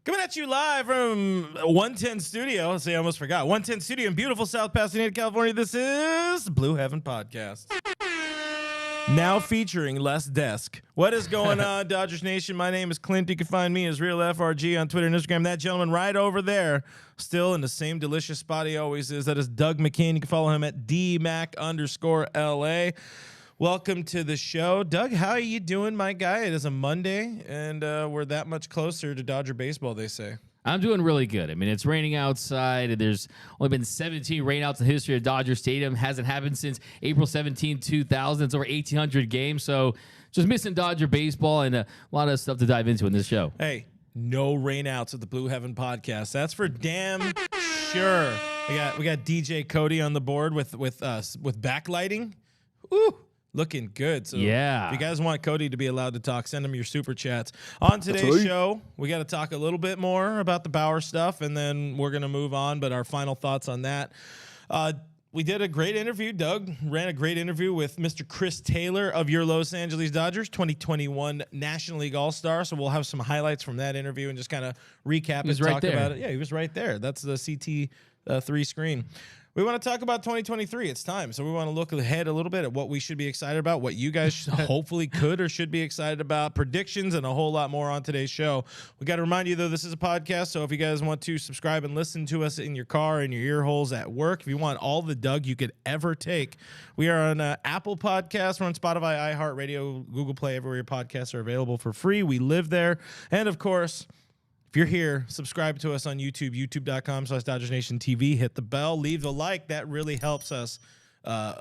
Coming at you live from 110 Studio. I almost forgot. 110 Studio in beautiful South Pasadena, California. This is Blue Heaven Podcast. Now featuring Les Desk. What is going on, Dodgers Nation? My name is Clint. You can find me as Real FRG on Twitter and Instagram. That gentleman right over there, still in the same delicious spot he always is. That is Doug McCain. You can follow him at DMac_LA. Welcome to the show. Doug, how are you doing, my guy? It is a Monday, and we're that much closer to Dodger baseball, they say. I'm doing really good. I mean, it's raining outside, and there's only been 17 rainouts in the history of Dodger Stadium. Hasn't happened since April 17, 2000. It's over 1,800 games, so just missing Dodger baseball and a lot of stuff to dive into in this show. Hey, no rainouts at the Blue Heaven Podcast. That's for damn sure. We got DJ Cody on the board with backlighting. Ooh. Looking good. So yeah. If you guys want Cody to be allowed to talk, send him your super chats. On today's show, we got to talk a little bit more about the Bauer stuff, and then we're going to move on. But our final thoughts on that. We did a great interview. Doug ran a great interview with Mr. Chris Taylor of your Los Angeles Dodgers, 2021 National League All-Star. So we'll have some highlights from that interview and just kind of recap and talk about it. Yeah, he was right there. That's the CT3 screen. We want to talk about 2023. It's time. So we want to look ahead a little bit at what we should be excited about, what you guys hopefully could or should be excited about, predictions, and a whole lot more on today's show. We got to remind you, though, this is a podcast. So if you guys want to subscribe and listen to us in your car, in your ear holes at work, if you want all the Doug you could ever take, we are on Apple Podcasts. We're on Spotify, iHeartRadio, Google Play, everywhere your podcasts are available for free. We live there. And, of course, if you're here, subscribe to us on YouTube, youtube.com/DodgersNationTV. Hit the bell, leave the like. That really helps us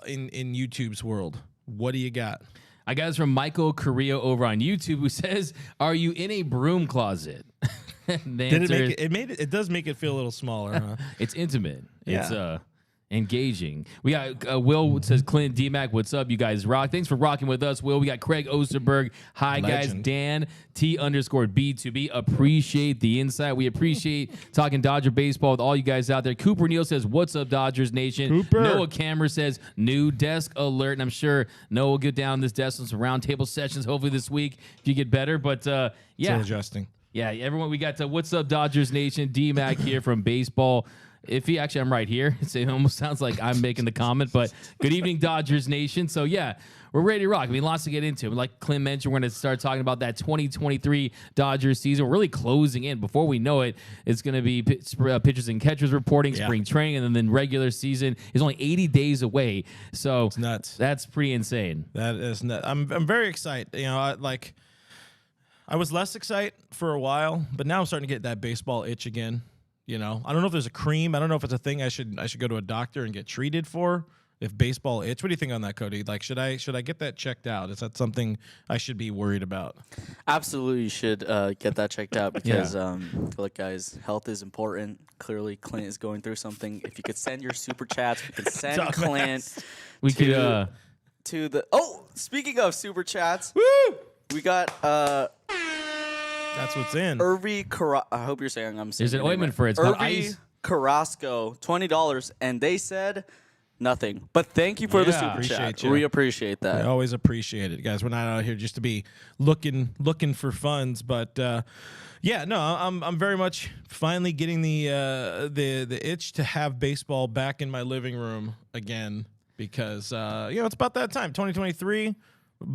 in YouTube's world. What do you got? I got this from Michael Correa over on YouTube, who says, "Are you in a broom closet?" It does make it feel a little smaller, huh? It's intimate. Yeah. It's engaging. We got Will says, Clint, D-Mac, what's up? You guys rock. Thanks for rocking with us, Will. We got Craig Osterberg. Hi, Legend. guys. Dan T_B2B. Appreciate the insight. We appreciate talking Dodger baseball with all you guys out there. Cooper Neal says, what's up, Dodgers Nation? Cooper. Noah Cameron says, new desk alert. And I'm sure Noah will get down this desk on some roundtable sessions hopefully this week if you get better. But yeah. Still adjusting. Yeah, everyone, we got to what's up, Dodgers Nation? D-Mac here from baseball. I'm right here. It almost sounds like I'm making the comment, but good evening, Dodgers Nation. So, yeah, we're ready to rock. I mean, lots to get into. Like Clint mentioned, we're going to start talking about that 2023 Dodgers season. We're really closing in. Before we know it, it's going to be pitchers and catchers reporting, spring training, and then regular season is only 80 days away. So it's nuts. That's pretty insane. That is nuts. I'm very excited. You know, I was less excited for a while, but now I'm starting to get that baseball itch again. You know, I don't know if there's a cream. I don't know if it's a thing I should go to a doctor and get treated for. If baseball itch, what do you think on that, Cody? Like, should I get that checked out? Is that something I should be worried about? Absolutely, you should get that checked out because, look, guys, health is important. Clearly, Clint is going through something. If you could send your super chats, we could send Clint. We could to the. Oh, speaking of super chats, Woo! we got That's what's in. I hope you're saying I'm saying. There's an ointment for it. It's called Irvi ice. Carrasco, $20, and they said nothing. But thank you for the super chat. You. We appreciate that. I always appreciate it, guys. We're not out here just to be looking for funds, but I'm very much finally getting the itch to have baseball back in my living room again because it's about that time, 2023.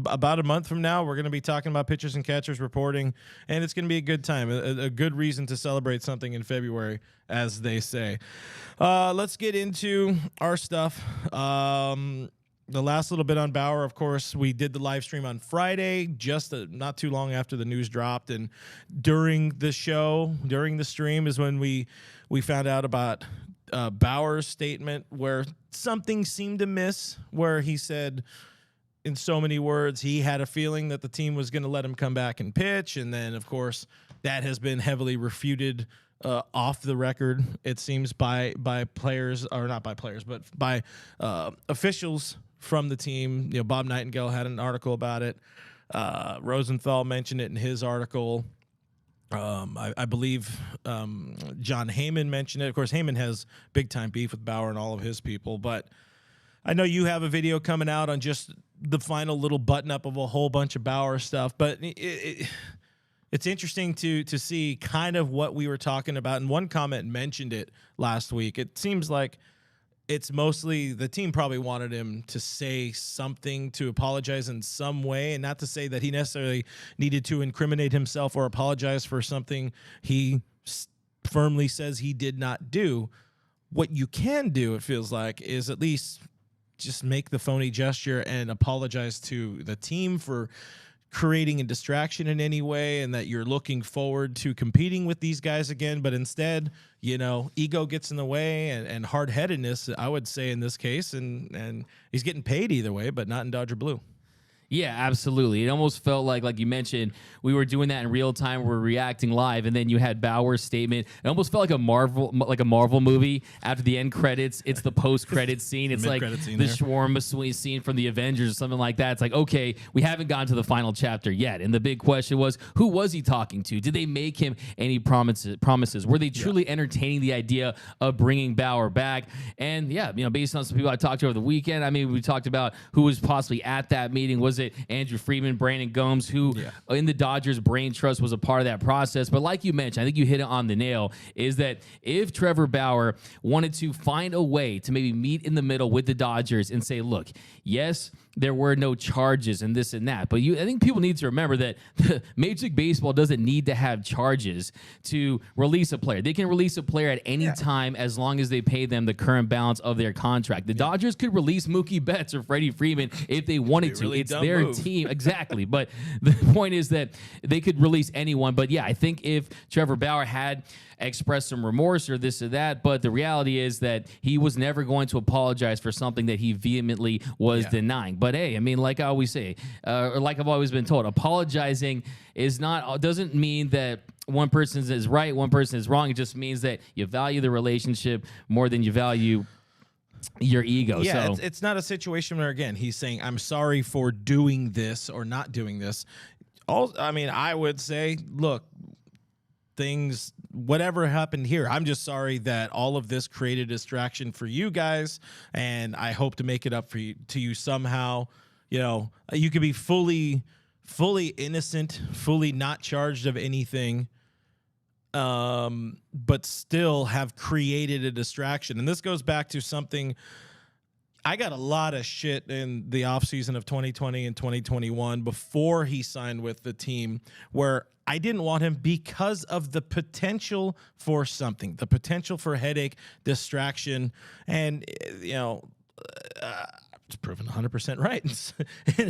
About a month from now, we're going to be talking about pitchers and catchers reporting, and it's going to be a good time, a good reason to celebrate something in February, as they say. Let's get into our stuff. The last little bit on Bauer, of course, we did the live stream on Friday, just not too long after the news dropped, and during the stream is when we found out about Bauer's statement where something seemed to miss, where he said, in so many words, he had a feeling that the team was going to let him come back and pitch. And then, of course, that has been heavily refuted off the record, it seems, by players, or not by players, but by officials from the team. You know, Bob Nightingale had an article about it. Rosenthal mentioned it in his article. I believe John Heyman mentioned it. Of course, Heyman has big-time beef with Bauer and all of his people, but I know you have a video coming out on just the final little button-up of a whole bunch of Bauer stuff, but it it's interesting to see kind of what we were talking about. And one comment mentioned it last week. It seems like it's mostly the team probably wanted him to say something, to apologize in some way, and not to say that he necessarily needed to incriminate himself or apologize for something he firmly says he did not do. What you can do, it feels like, is at least just make the phony gesture and apologize to the team for creating a distraction in any way, and that you're looking forward to competing with these guys again. But instead, ego gets in the way, and hard-headedness, I would say, in this case, and he's getting paid either way, but not in Dodger blue. Yeah, absolutely. It almost felt like you mentioned, we were doing that in real time. We're reacting live, and then you had Bauer's statement. It almost felt like a Marvel movie. After the end credits, it's the post-credit scene. It's like the shawarma scene from the Avengers or something like that. It's like, okay, we haven't gotten to the final chapter yet. And the big question was, who was he talking to? Did they make him any promises? Were they truly entertaining the idea of bringing Bauer back? And yeah, based on some people I talked to over the weekend, I mean, we talked about who was possibly at that meeting. Was it Andrew Friedman, Brandon Gomes, who in the Dodgers brain trust was a part of that process? But like you mentioned, I think you hit it on the nail, is that if Trevor Bauer wanted to find a way to maybe meet in the middle with the Dodgers and say, look, yes, there were no charges and this and that, but I think people need to remember that Major League Baseball doesn't need to have charges to release a player. They can release a player at any time as long as they pay them the current balance of their contract. The Dodgers could release Mookie Betts or Freddie Freeman if they wanted to. It's their team. Exactly. But the point is that they could release anyone. But yeah, I think if Trevor Bauer had expressed some remorse or this or that, but the reality is that he was never going to apologize for something that he vehemently was denying. But hey, I mean, like I always say, or like I've always been told, apologizing doesn't mean that one person is right, one person is wrong. It just means that you value the relationship more than you value your ego. Yeah, so it's not a situation where, again, he's saying, I'm sorry for doing this or not doing this. I would say, look, whatever happened here, I'm just sorry that all of this created a distraction for you guys, and I hope to make it up to you somehow. You could be fully innocent, fully not charged of anything, but still have created a distraction. And this goes back to something. I got a lot of shit in the offseason of 2020 and 2021 before he signed with the team, where I didn't want him because of the potential for something, the potential for headache, distraction, and it's proven 100% right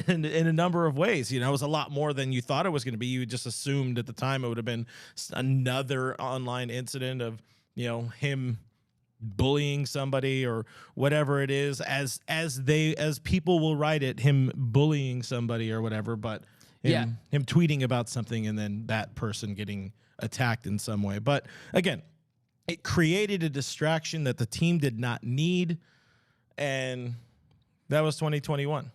in a number of ways. It was a lot more than you thought it was going to be. You just assumed at the time it would have been another online incident of him bullying somebody or whatever it is, as people will write it, him bullying somebody or whatever, but him tweeting about something and then that person getting attacked in some way. But again, it created a distraction that the team did not need, and that was 2021.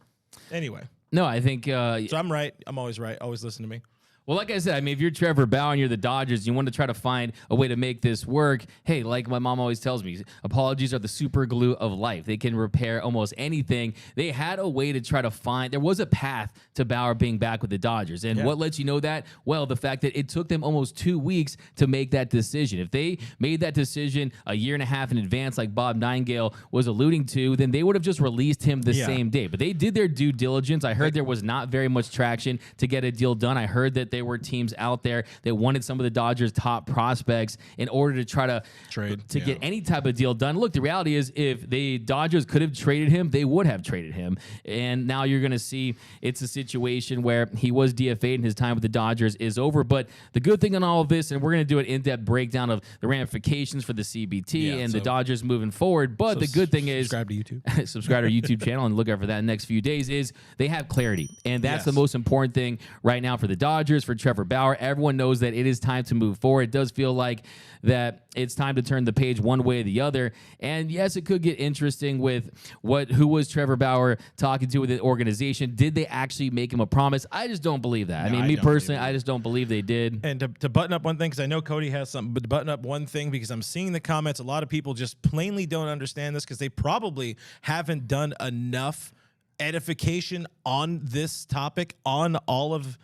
Anyway. No, I think so I'm right. I'm always right. Always listen to me. Well, like I said, I mean, if you're Trevor Bauer and you're the Dodgers, you want to try to find a way to make this work. Hey, like my mom always tells me, apologies are the super glue of life. They can repair almost anything. They had a way to try to find, there was a path to Bauer being back with the Dodgers. And what lets you know that? Well, the fact that it took them almost 2 weeks to make that decision. If they made that decision a year and a half in advance, like Bob Nightingale was alluding to, then they would have just released him the same day. But they did their due diligence. I heard there was not very much traction to get a deal done. I heard that there were teams out there that wanted some of the Dodgers' top prospects in order to try to trade to get any type of deal done. Look, the reality is, if the Dodgers could have traded him, they would have traded him. And now you're going to see it's a situation where he was DFA'd and his time with the Dodgers is over. But the good thing on all of this, and we're going to do an in-depth breakdown of the ramifications for the CBT and the Dodgers moving forward. But the good thing is, subscribe to YouTube, subscribe to our YouTube channel and look out for that in the next few days, is they have clarity. And that's the most important thing right now for the Dodgers, for Trevor Bauer. Everyone knows that it is time to move forward. It does feel like that it's time to turn the page one way or the other. And yes, it could get interesting with who was Trevor Bauer talking to with the organization. Did they actually make him a promise? I just don't believe that. No, I mean, me personally, I just don't believe they did. And to button up one thing, because I know Cody has something, but to button up one thing, because I'm seeing the comments, a lot of people just plainly don't understand this because they probably haven't done enough edification on this topic, on all of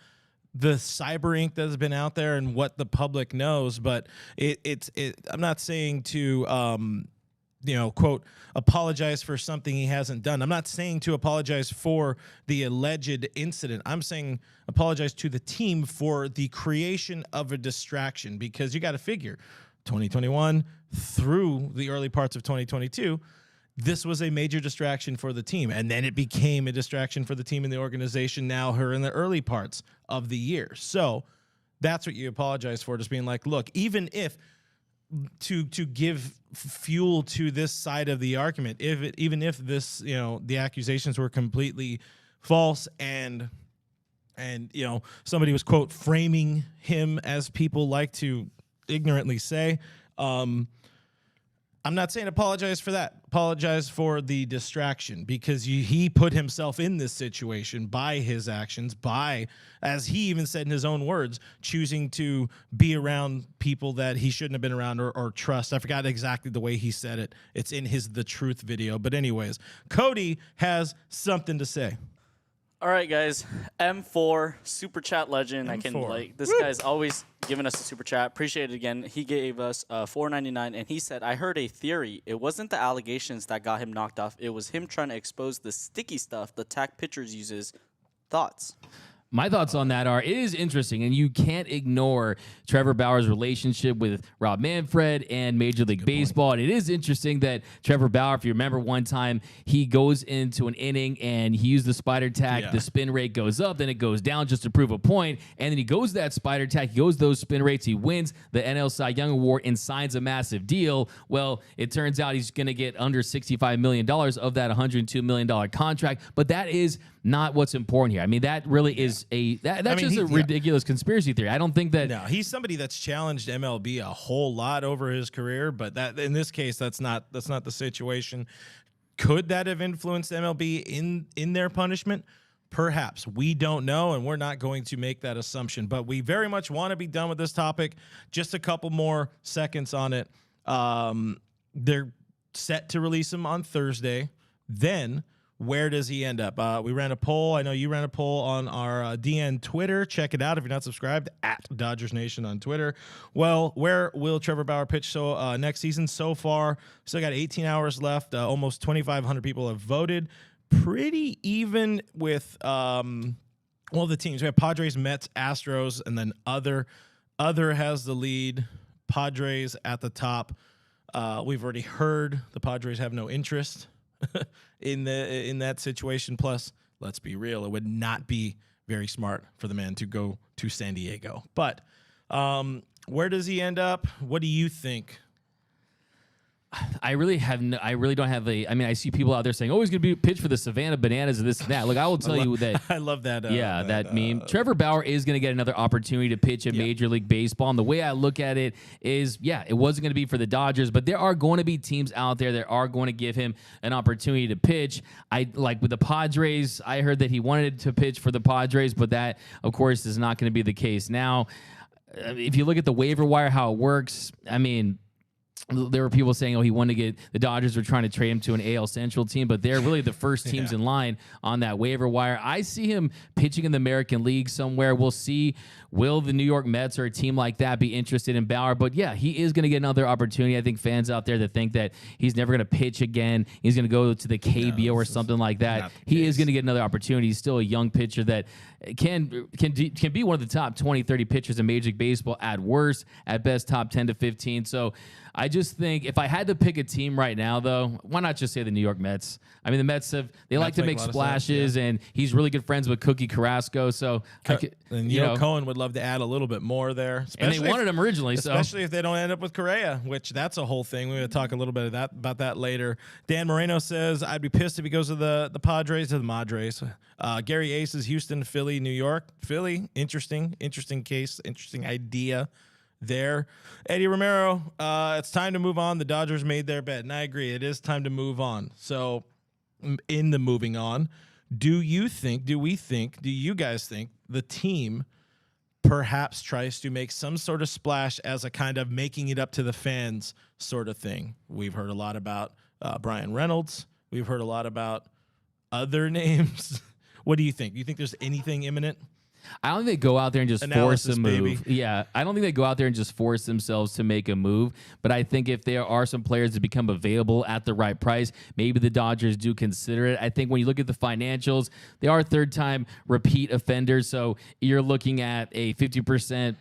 the cyber ink that's been out there and what the public knows, but I'm not saying to quote, apologize for something he hasn't done. I'm not saying to apologize for the alleged incident. I'm saying apologize to the team for the creation of a distraction, because you got to figure 2021 through the early parts of 2022, this was a major distraction for the team. And then it became a distraction for the team and the organization now here in the early parts of the year. So that's what you apologize for, just being like, look, even if to give fuel to this side of the argument, even if this, the accusations were completely false and somebody was, quote, framing him, as people like to ignorantly say, I'm not saying apologize for that. Apologize for the distraction, because he put himself in this situation by his actions, by, as he even said in his own words, choosing to be around people that he shouldn't have been around or trust. I forgot exactly the way he said it. It's in his The Truth video. But anyways, Cody has something to say. All right, guys. M4 super chat legend. M4. This guy's always giving us a super chat. Appreciate it again. He gave us $4.99, and he said, I heard a theory. It wasn't the allegations that got him knocked off. It was him trying to expose the sticky stuff the TAC pitchers uses. Thoughts? My thoughts on that are, it is interesting, and you can't ignore Trevor Bauer's relationship with Rob Manfred and Major League Baseball. And it is interesting that Trevor Bauer, if you remember one time, he goes into an inning and he used the spider tack. Yeah. The spin rate goes up, then it goes down just to prove a point. And then he goes that spider tack, he goes those spin rates, he wins the NL Cy Young Award and signs a massive deal. Well, it turns out he's going to get under $65 million of that $102 million contract. But that is not what's important here. I mean, that really is that's just a ridiculous conspiracy theory. I don't think that. No, he's somebody that's challenged MLB a whole lot over his career, but that in this case, that's not the situation. Could that have influenced MLB in their punishment? Perhaps. We don't know, and we're not going to make that assumption. But we very much want to be done with this topic. Just a couple more seconds on it. They're set to release him on Thursday. Then, where does he end up? We ran a poll. I know you ran a poll on our DN Twitter. Check it out if you're not subscribed, at Dodgers Nation on Twitter. Well, where will Trevor Bauer pitch next season? So far, still got 18 hours left. Almost 2,500 people have voted. Pretty even with the teams. We have Padres, Mets, Astros, and then other has the lead. Padres at the top. We've already heard the Padres have no interest in that situation. Plus, let's be real, it would not be very smart for the man to go to San Diego. But where does he end up? What do you think? I really don't have I mean, I see people out there saying, oh, he's going to be pitched for the Savannah Bananas and this and that. Look, I will tell you that. I love that. That meme. Trevor Bauer is going to get another opportunity to pitch in Major League Baseball. And the way I look at it is, it wasn't going to be for the Dodgers, but there are going to be teams out there that are going to give him an opportunity to pitch. Like with the Padres, I heard that he wanted to pitch for the Padres, but that, of course, is not going to be the case. Now, if you look at the waiver wire, how it works, I mean, there were people saying, he wanted to get the Dodgers were trying to trade him to an AL Central team, but they're really the first teams in line on that waiver wire. I see him pitching in the American League somewhere. We'll see. Will the New York Mets or a team like that be interested in Bauer? But he is going to get another opportunity. I think fans out there that think that he's never going to pitch again, he's going to go to the KBO or something like that. He is going to get another opportunity. He's still a young pitcher that can be one of the top 20, 30 pitchers in Major League Baseball at worst, at best top 10 to 15. So I just think if I had to pick a team right now, though, why not just say the New York Mets? I mean, the Mets like to make splashes, and he's really good friends with Cookie Carrasco. So Cohen would love to add a little bit more there, and they wanted him originally, especially if they don't end up with Correa, which that's a whole thing. We're going to talk a little bit about that later. Dan Moreno says, I'd be pissed if he goes to the Padres to the Madres. Gary Ace is Houston, Philly, New York. Philly, interesting case, interesting idea there. Eddie Romero, it's time to move on. The Dodgers made their bet, and I agree. It is time to move on. So in the moving on, do you guys think the team perhaps tries to make some sort of splash as a kind of making it up to the fans sort of thing? We've heard a lot about Brian Reynolds. We've heard a lot about other names. What do you think? Do you think there's anything imminent? I don't think they go out there and just Analysis, force a move. baby. Yeah, I don't think they go out there and just force themselves to make a move. But I think if there are some players that become available at the right price, maybe the Dodgers do consider it. I think when you look at the financials, they are third-time repeat offenders. So you're looking at a 50%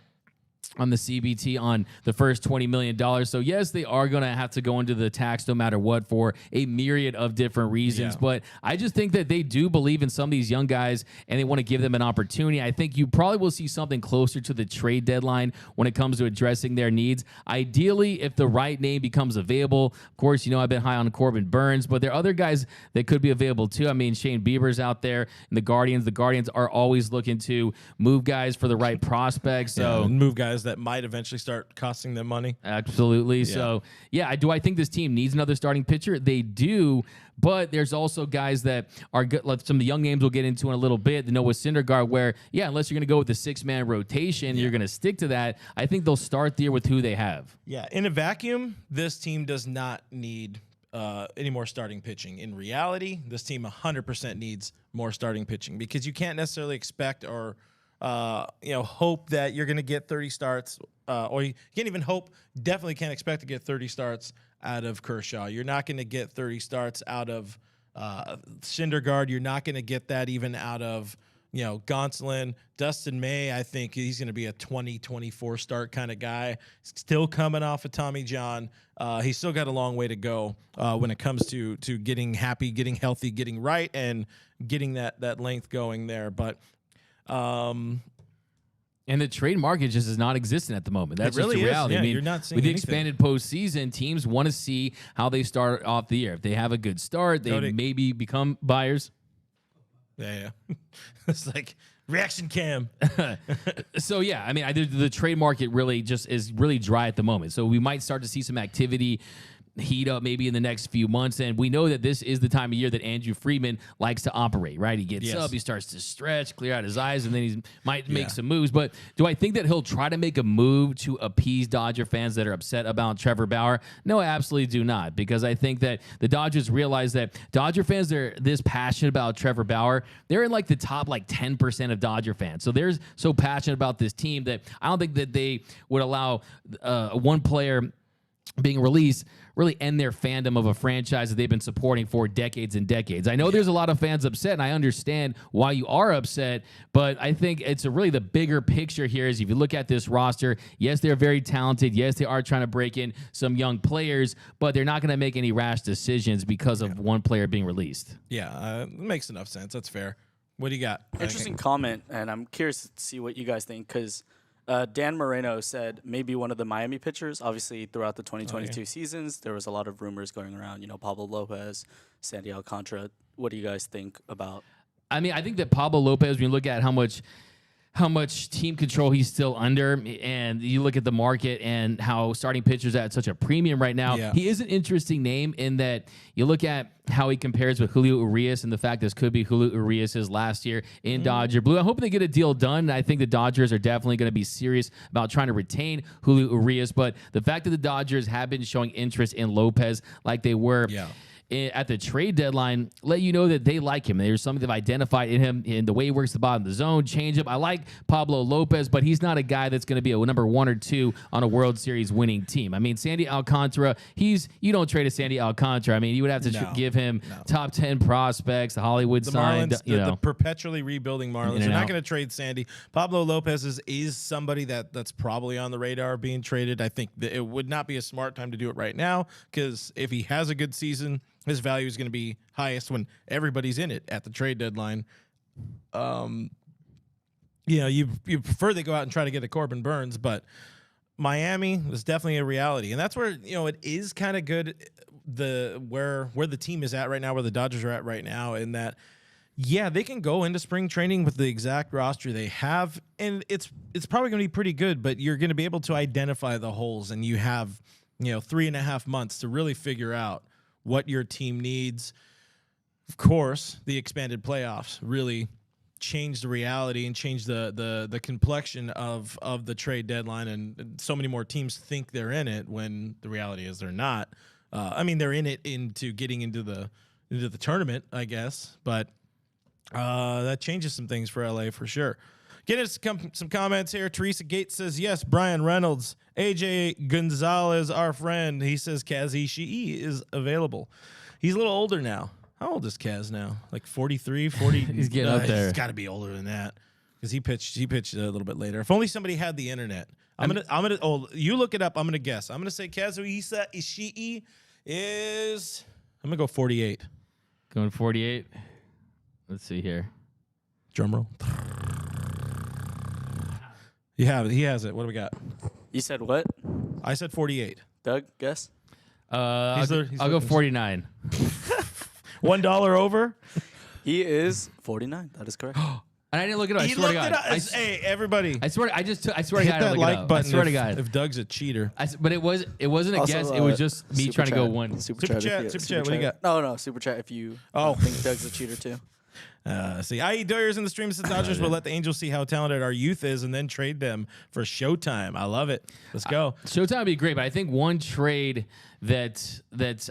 on the CBT on the first $20 million. So yes, they are going to have to go into the tax no matter what for a myriad of different reasons. Yeah. But I just think that they do believe in some of these young guys and they want to give them an opportunity. I think you probably will see something closer to the trade deadline when it comes to addressing their needs. Ideally, if the right name becomes available, of course, I've been high on Corbin Burns, but there are other guys that could be available too. I mean, Shane Bieber's out there and the Guardians. The Guardians are always looking to move guys for the right prospects. So and move guys that might eventually start costing them money. Absolutely. Yeah. So, yeah, do I think this team needs another starting pitcher? They do, but there's also guys that are good. Like some of the young names we'll get into in a little bit. The Noah Syndergaard, where, unless you're going to go with the six-man rotation, you're going to stick to that. I think they'll start the year with who they have. Yeah, in a vacuum, this team does not need any more starting pitching. In reality, this team 100% needs more starting pitching because you can't necessarily expect or hope that you're going to get 30 starts, or you can't even hope, definitely can't expect to get 30 starts out of Kershaw. You're not going to get 30 starts out of Syndergaard. You're not going to get that even out of, Gonsolin. Dustin May, I think he's going to be a 20-24 start kind of guy. Still coming off of Tommy John. He's still got a long way to go when it comes to getting happy, getting healthy, getting right, and getting that length going there. But and the trade market just is not existent at the moment. That's really just the reality. Yeah, I mean, you're not seeing with the anything. expanded postseason, teams want to see how they start off the year. If they have a good start, they maybe become buyers. Yeah. It's like reaction cam. So, I mean, the trade market really just is really dry at the moment. So we might start to see some activity heat up maybe in the next few months. And we know that this is the time of year that Andrew Friedman likes to operate, right? He gets up, he starts to stretch, clear out his eyes, and then he might make some moves. But do I think that he'll try to make a move to appease Dodger fans that are upset about Trevor Bauer? No, I absolutely do not, because I think that the Dodgers realize that Dodger fans that are this passionate about Trevor Bauer, they're in like the top 10% of Dodger fans. So they're so passionate about this team that I don't think that they would allow one player being released really end their fandom of a franchise that they've been supporting for decades and decades. I know there's a lot of fans upset, and I understand why you are upset, but I think it's really the bigger picture here is if you look at this roster, yes, they're very talented. Yes, they are trying to break in some young players, but they're not going to make any rash decisions because of one player being released. Yeah, it makes enough sense. That's fair. What do you got? Interesting comment, and I'm curious to see what you guys think, because Dan Moreno said maybe one of the Miami pitchers. Obviously, throughout the 2022 seasons, there was a lot of rumors going around. Pablo Lopez, Sandy Alcantara. What do you guys think about? I mean, I think that Pablo Lopez, when you look at how much team control he's still under, and you look at the market and how starting pitchers are at such a premium right now, he is an interesting name in that you look at how he compares with Julio Urias and the fact this could be Julio Urias' last year in Dodger Blue. I hope they get a deal done. I think the Dodgers are definitely going to be serious about trying to retain Julio Urias, but the fact that the Dodgers have been showing interest in Lopez like they were at the trade deadline, let you know that they like him. There's something they've identified in him in the way he works the bottom of the zone, changeup. I like Pablo Lopez, but he's not a guy that's going to be a number 1 or 2 on a World Series winning team. I mean, Sandy Alcantara, you don't trade a Sandy Alcantara. I mean, you would have to give him top 10 prospects, the Hollywood sign. Marlins, the perpetually rebuilding Marlins. They're not going to trade Sandy. Pablo Lopez is somebody that's probably on the radar being traded. I think that it would not be a smart time to do it right now, because if he has a good season, his value is going to be highest when everybody's in it at the trade deadline. You prefer they go out and try to get a Corbin Burns, but Miami is definitely a reality, and that's where it is kind of good. Where the team is at right now, where the Dodgers are at right now, in that they can go into spring training with the exact roster they have, and it's probably going to be pretty good. But you're going to be able to identify the holes, and you have 3.5 months to really figure out what your team needs. Of course, the expanded playoffs really changed the reality and changed the complexion of the trade deadline, and so many more teams think they're in it when the reality is they're not. I mean, they're in it into getting into the tournament, I guess, but that changes some things for LA for sure. Get us some comments here. Teresa Gates says, yes, Brian Reynolds. AJ Gonzalez, our friend, he says Kazi Ishii is available. He's a little older now. How old is Kaz now? Like 43, 40? He's getting up there. He's got to be older than that because he pitched a little bit later. If only somebody had the internet. I'm gonna. Oh, you look it up. I'm gonna guess. I'm gonna say Kazuhisa Ishii is. I'm gonna go 48. Going 48. Let's see here. Drum roll. You have it. He has it. What do we got? You said what? I said 48. Doug, guess? I'll go 49. $1 over. He is 49. That is correct. And I didn't look it up. I swear to God. Hey, everybody. I swear. I swear to Hit God. that like button. I swear to God. If Doug's a cheater. But it wasn't a Also, guess. It was just me trying to go one. Super Super chat. chat. What do you got? No, super chat if you Oh. think Doug's a cheater too. See, IE Doyers in the stream says Dodgers will let the Angels see how talented our youth is and then trade them for Showtime. I love it. Let's go. Showtime would be great, but I think one trade that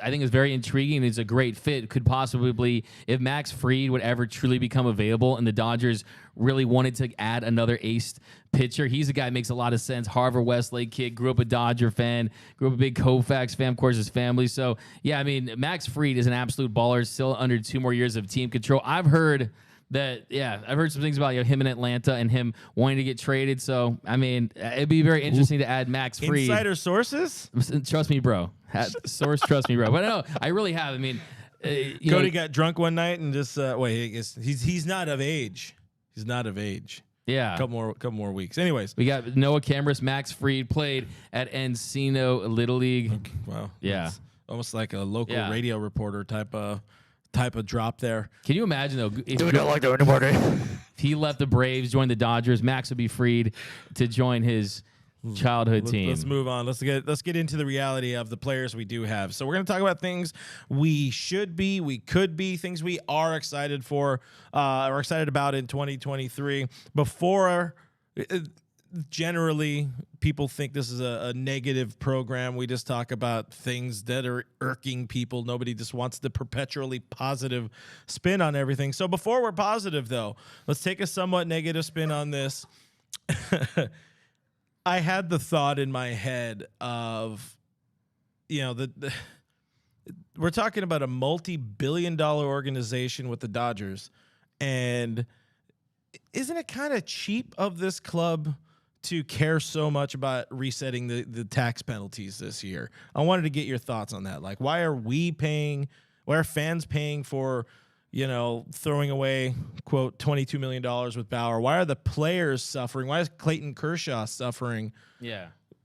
I think is very intriguing and is a great fit could possibly, if Max Fried would ever truly become available and the Dodgers really wanted to add another ace pitcher. He's a guy that makes a lot of sense. Harvard Westlake kid, grew up a Dodger fan, grew up a big Koufax fan, of course, his family. So, yeah, I mean, Max Fried is an absolute baller, still under 2 more years of team control. I've heard some things about him in Atlanta and him wanting to get traded. So, I mean, it'd be very interesting to add Max Fried. Insider sources? Trust me, bro. Source, trust me, bro. But no, I really have. I mean, Cody got drunk one night and just he's not of age. He's not of age. Yeah. Couple more weeks. Anyways, we got Noah Cameras. Max Fried played at Encino Little League. Okay, wow. Yeah. That's almost like a local radio reporter type of drop there. Can you imagine though? If Do not like that anymore. if he left the Braves, joined the Dodgers, Max would be freed to join his childhood team. Let's move on. Let's get into the reality of the players we do have. So we're going to talk about things we should be, we could be, things we are excited for, or excited about in 2023. Before, generally, people think this is a negative program. We just talk about things that are irking people. Nobody just wants the perpetually positive spin on everything. So before we're positive, though, let's take a somewhat negative spin on this. I had the thought in my head of, we're talking about a multi-billion-dollar organization with the Dodgers, and isn't it kind of cheap of this club to care so much about resetting the tax penalties this year? I wanted to get your thoughts on that. Like, why are fans paying for, throwing away, quote, $22 million with Bauer? Why are the players suffering? Why is Clayton Kershaw suffering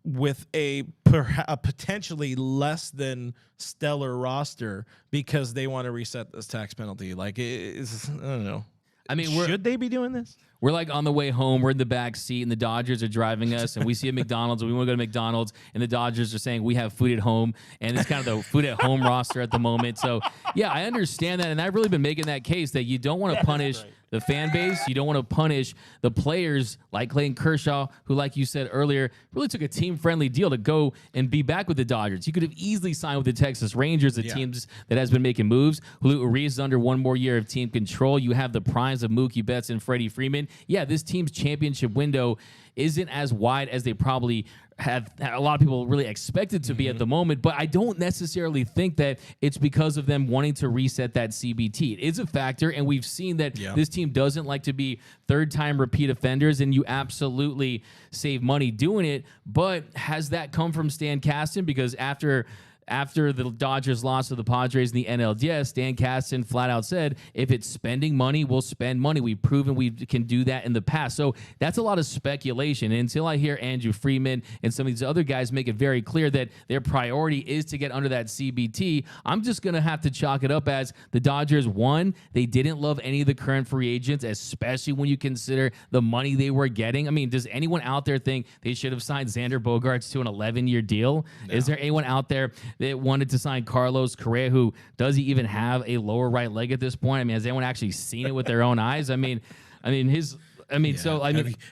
with a potentially less than stellar roster because they want to reset this tax penalty? Like, I don't know. I mean, should they be doing this? We're like on the way home. We're in the back seat, and the Dodgers are driving us, and we see a McDonald's, and we want to go to McDonald's, and the Dodgers are saying we have food at home, and it's kind of the food at home roster at the moment. So, yeah, I understand that, and I've really been making that case that you don't want to punish the fan base. You don't want to punish the players like Clayton Kershaw, who, like you said earlier, really took a team-friendly deal to go and be back with the Dodgers. You could have easily signed with the Texas Rangers, the teams that has been making moves. Julio Urias is under 1 more year of team control. You have the primes of Mookie Betts and Freddie Freeman. Yeah, this team's championship window isn't as wide as they probably have a lot of people really expected to be at the moment, but I don't necessarily think that it's because of them wanting to reset that CBT. It is a factor, and we've seen that this team doesn't like to be third-time repeat offenders, and you absolutely save money doing it, but has that come from Stan Kasten? Because after the Dodgers lost to the Padres in the NLDS, Stan Kasten flat out said, if it's spending money, we'll spend money. We've proven we can do that in the past. So that's a lot of speculation. And until I hear Andrew Freeman and some of these other guys make it very clear that their priority is to get under that CBT, I'm just going to have to chalk it up as the Dodgers, one, they didn't love any of the current free agents, especially when you consider the money they were getting. I mean, does anyone out there think they should have signed Xander Bogaerts to an 11-year deal? No. Is there anyone out there that wanted to sign Carlos Correa, who does he even have a lower right leg at this point? I mean, has anyone actually seen it with their own eyes? I mean, his I mean,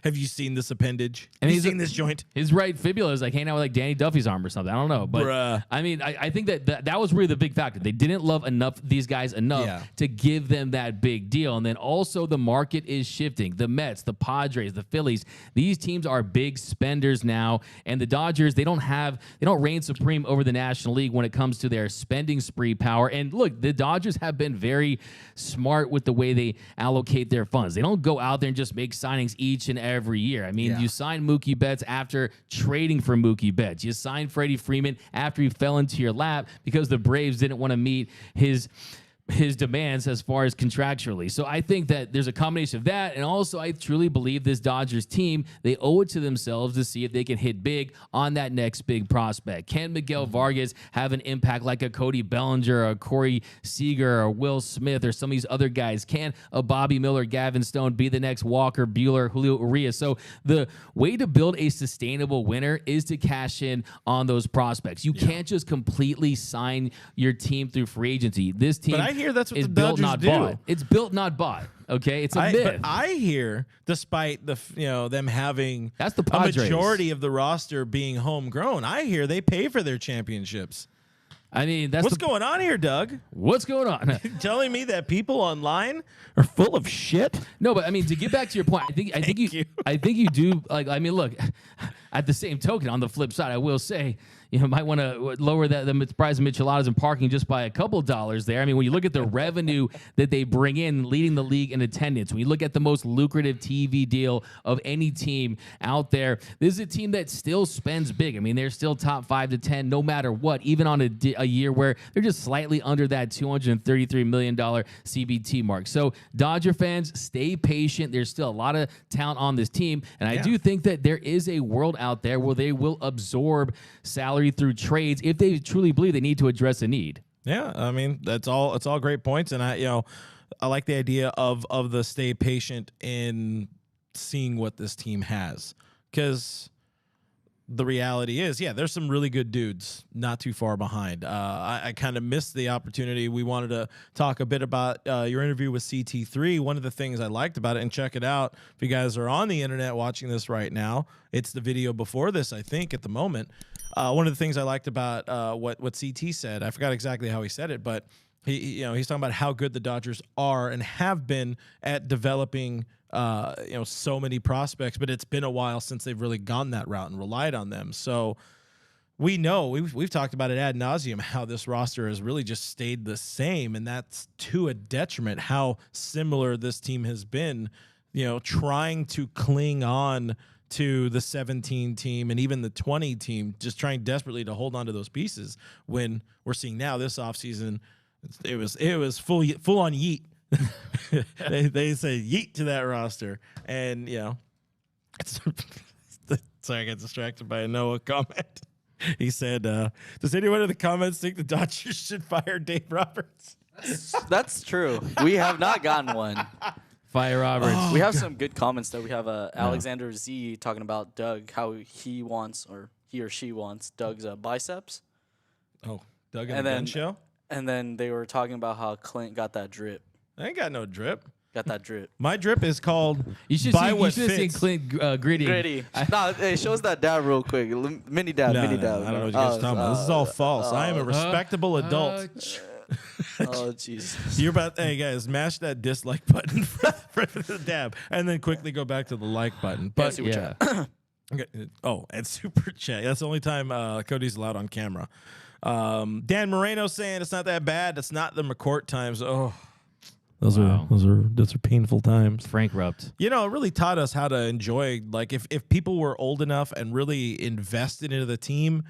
have you seen this appendage? And have you seen this joint? His right fibula is like hanging out with like Danny Duffy's arm or something. I don't know, but Bruh. I mean, I think that was really the big factor. They didn't love these guys enough to give them that big deal. And then also the market is shifting. The Mets, the Padres, the Phillies, these teams are big spenders now, and the Dodgers, they don't reign supreme over the National League when it comes to their spending spree power. And look, the Dodgers have been very smart with the way they allocate their funds. They don't go out there and just make signings each and every year. I mean, you sign Mookie Betts after trading for Mookie Betts. You signed Freddie Freeman after he fell into your lap because the Braves didn't want to meet his demands as far as contractually. So I think that there's a combination of that, and also I truly believe this Dodgers team, they owe it to themselves to see if they can hit big on that next big prospect. Can Miguel Vargas have an impact like a Cody Bellinger or a Corey Seager or Will Smith or some of these other guys? Can a Bobby Miller, Gavin Stone be the next Walker Buehler, Julio Urias? So the way to build a sustainable winner is to cash in on those prospects. You can't just completely sign your team through free agency. This team hear that's what is the built, Dodgers not do. bought. It's built, not bought. Okay, it's a myth. But I hear, despite them having That's the a Padres. majority of the roster being homegrown, I hear they pay for their championships. I mean, What's going on here, Doug? What's going on? Telling me that people online are full of shit? No, but I mean, to get back to your point, I think you do. Like, I mean, look. At the same token, on the flip side, I will say, might want to lower the price of micheladas and parking just by a couple dollars there. I mean, when you look at the revenue that they bring in, leading the league in attendance, when you look at the most lucrative TV deal of any team out there, this is a team that still spends big. I mean, they're still top 5 to 10 no matter what, even on a year where they're just slightly under that $233 million CBT mark. So Dodger fans, stay patient. There's still a lot of talent on this team, and I do think that there is a world out there where they will absorb salary through trades if they truly believe they need to address a need. Yeah, I mean, it's all great points, and I like the idea of the stay patient in seeing what this team has, because the reality is, there's some really good dudes not too far behind. I kind of missed the opportunity. We wanted to talk a bit about your interview with CT3. One of the things I liked about it, and check it out if you guys are on the internet watching this right now, it's the video before this, I think, at the moment. One of the things I liked about what CT said, I forgot exactly how he said it, but he's talking about how good the Dodgers are and have been at developing so many prospects, but it's been a while since they've really gone that route and relied on them. So we know we've talked about it ad nauseum how this roster has really just stayed the same, and that's to a detriment how similar this team has been, trying to cling on to the 17 team and even the 20 team, just trying desperately to hold on to those pieces, when we're seeing now this offseason, it was full on yeet. they say yeet to that roster, and sorry, I got distracted by a Noah comment. He said, does anyone in the comments think the Dodgers should fire Dave Roberts? That's true. We have not gotten one. Fire Roberts. We have some good comments though. We have Alexander Z talking about Doug, how he or she wants Doug's biceps. Oh, Doug and the gun show? And then they were talking about how Clint got that drip. I ain't got no drip. Got that drip. My drip is called You should have seen Clint gritty. It shows that dab real quick. Mini dab. I don't know what you guys are talking about. This is all false. I am a respectable adult. Oh, Jesus. You're about, hey guys, mash that dislike button for the dab, and then quickly go back to the like button. But okay. Oh, and super chat. That's the only time Cody's allowed on camera. Dan Moreno saying it's not that bad. It's not the McCourt times. Oh, those are painful times. Frank rubbed. It really taught us how to enjoy. Like if people were old enough and really invested into the team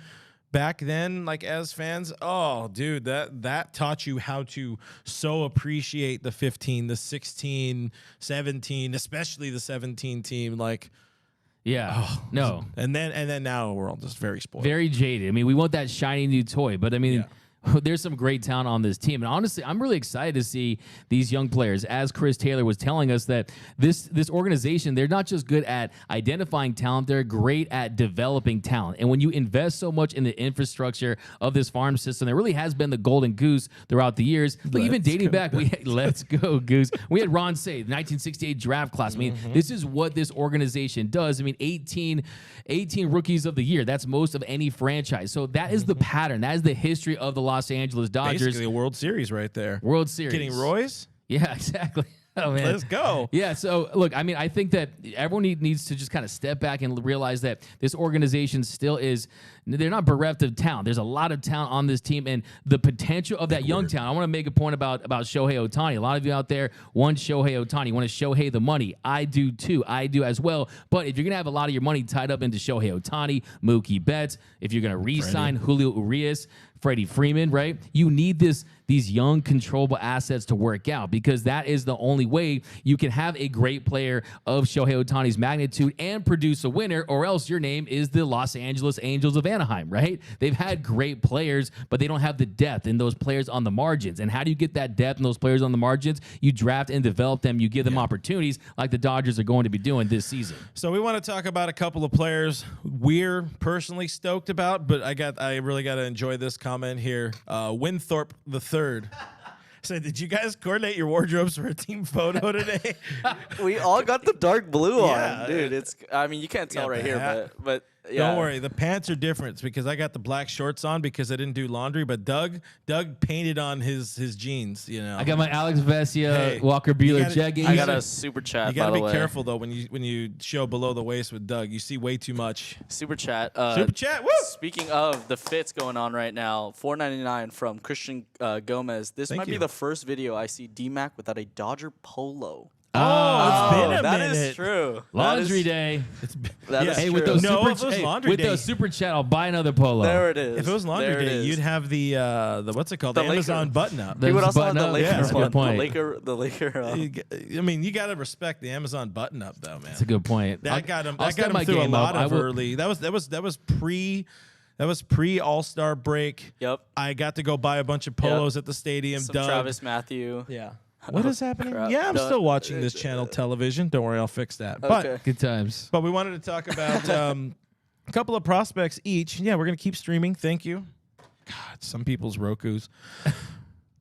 back then, like as fans, oh dude, that taught you how to so appreciate the 15, the 16, 17, especially the 17 team. Like, no. And then now we're all just very spoiled. Very jaded. I mean, we want that shiny new toy, but I mean, there's some great talent on this team. And honestly, I'm really excited to see these young players. As Chris Taylor was telling us, that this organization, they're not just good at identifying talent, they're great at developing talent. And when you invest so much in the infrastructure of this farm system, there really has been the golden goose throughout the years. But even dating back, let's go Goose. We had Ron Say, the 1968 draft class. I mean, this is what this organization does. I mean, 18 rookies of the year. That's most of any franchise. So that is the pattern. That is the history of the Los Angeles Dodgers. Basically a World Series right there. World Series. Getting Royce? Yeah, exactly. Oh, man. Let's go. Yeah, so look, I mean, I think that everyone needs to just kind of step back and realize that this organization still is, they're not bereft of talent. There's a lot of talent on this team, and the potential of that young talent. I want to make a point about Shohei Ohtani. A lot of you out there want Shohei Ohtani, want to Shohei the money. I do too. I do as well. But if you're going to have a lot of your money tied up into Shohei Ohtani, Mookie Betts, if you're going to re-sign Julio Urias, Freddie Freeman, right? You need these young, controllable assets to work out, because that is the only way you can have a great player of Shohei Ohtani's magnitude and produce a winner, or else your name is the Los Angeles Angels of Anaheim, right? They've had great players, but they don't have the depth in those players on the margins. And how do you get that depth in those players on the margins? You draft and develop them. You give them opportunities like the Dodgers are going to be doing this season. So we want to talk about a couple of players we're personally stoked about, but I really got to enjoy this comment here. Winthorpe the third. So did you guys coordinate your wardrobes for a team photo today? We all got the dark blue Yeah. on, dude. It's, I mean, you can't tell right here, hat. but yeah. Don't worry, the pants are different because I got the black shorts on because I didn't do laundry. But Doug painted on his jeans. You know, I got my Alex Vesia, Hey, Walker you Buehler gotta- jeggings. I got a super chat. you got to by be the way. careful though when you show below the waist with Doug. You see way too much. Super chat. Super chat. Woo! Speaking of the fits going on right now, $4.99 from Christian Gomez. This Thank might you. be the first video I see D-Mac without a Dodger polo. Oh, it's been a that minute. is true. Laundry day. That Yeah. is Hey, true. with those No, super if it was hey, laundry with day- those super chat, I'll buy another polo. There it is. If it was laundry There it day, is. you'd have the what's it called? The The Laker. Amazon button up. He would also have button the up. Laker Yeah, that's a one. good point. The Laker. I mean, you got to respect the Amazon button up though, man. That's a good point. That got him. I'll That got step my him through a game lot up. of early. That was pre All-Star break. Yep. I got to go buy a bunch of polos at the stadium. Some Doug. Travis Matthew. Yeah. What is happening? crap. Yeah, I'm No, still watching this channel television. Don't worry, I'll fix that. Okay. Good times. But we wanted to talk about a couple of prospects each. Yeah, we're gonna keep streaming. Thank you. God, some people's Rokus.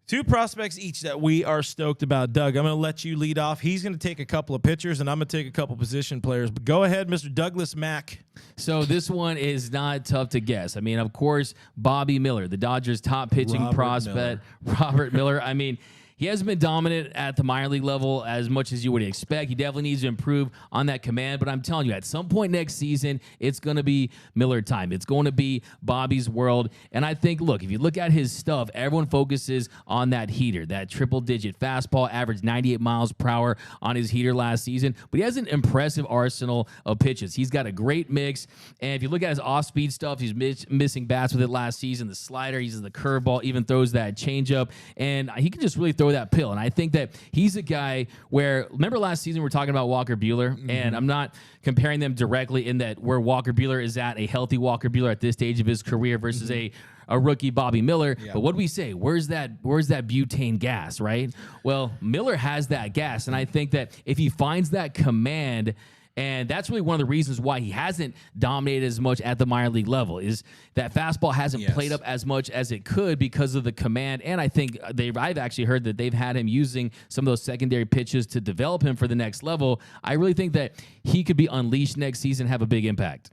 Two prospects each that we are stoked about. Doug, I'm going to let you lead off. He's going to take a couple of pitchers, and I'm going to take a couple position players. But go ahead, Mr. Douglas Mack. So this one is not tough to guess. I mean, of course, Bobby Miller, the Dodgers' top pitching Robert prospect. Robert Miller. I mean, he hasn't been dominant at the minor league level as much as you would expect. He definitely needs to improve on that command. But I'm telling you, at some point next season, it's going to be Miller time. It's going to be Bobby's world. And I think, look, if you look at his stuff, everyone focuses on that heater, that triple-digit fastball, averaged 98 miles per hour on his heater last season. But he has an impressive arsenal of pitches. He's got a great mix. And if you look at his off-speed stuff, he's missing bats with it last season. The slider, he uses the curveball, even throws that changeup. And he can just really throw that pill. And I think that he's a guy where, remember last season we were talking about Walker Buehler, and I'm not comparing them directly in that where Walker Buehler is at, a healthy Walker Buehler at this stage of his career versus a rookie Bobby Miller. But what do we say? Where's that butane gas, right? Well, Miller has that gas, and I think that if he finds that command, and that's really one of the reasons why he hasn't dominated as much at the minor league level, is that fastball hasn't played up as much as it could because of the command. And I think I've actually heard that they've had him using some of those secondary pitches to develop him for the next level. I really think that he could be unleashed next season, have a big impact.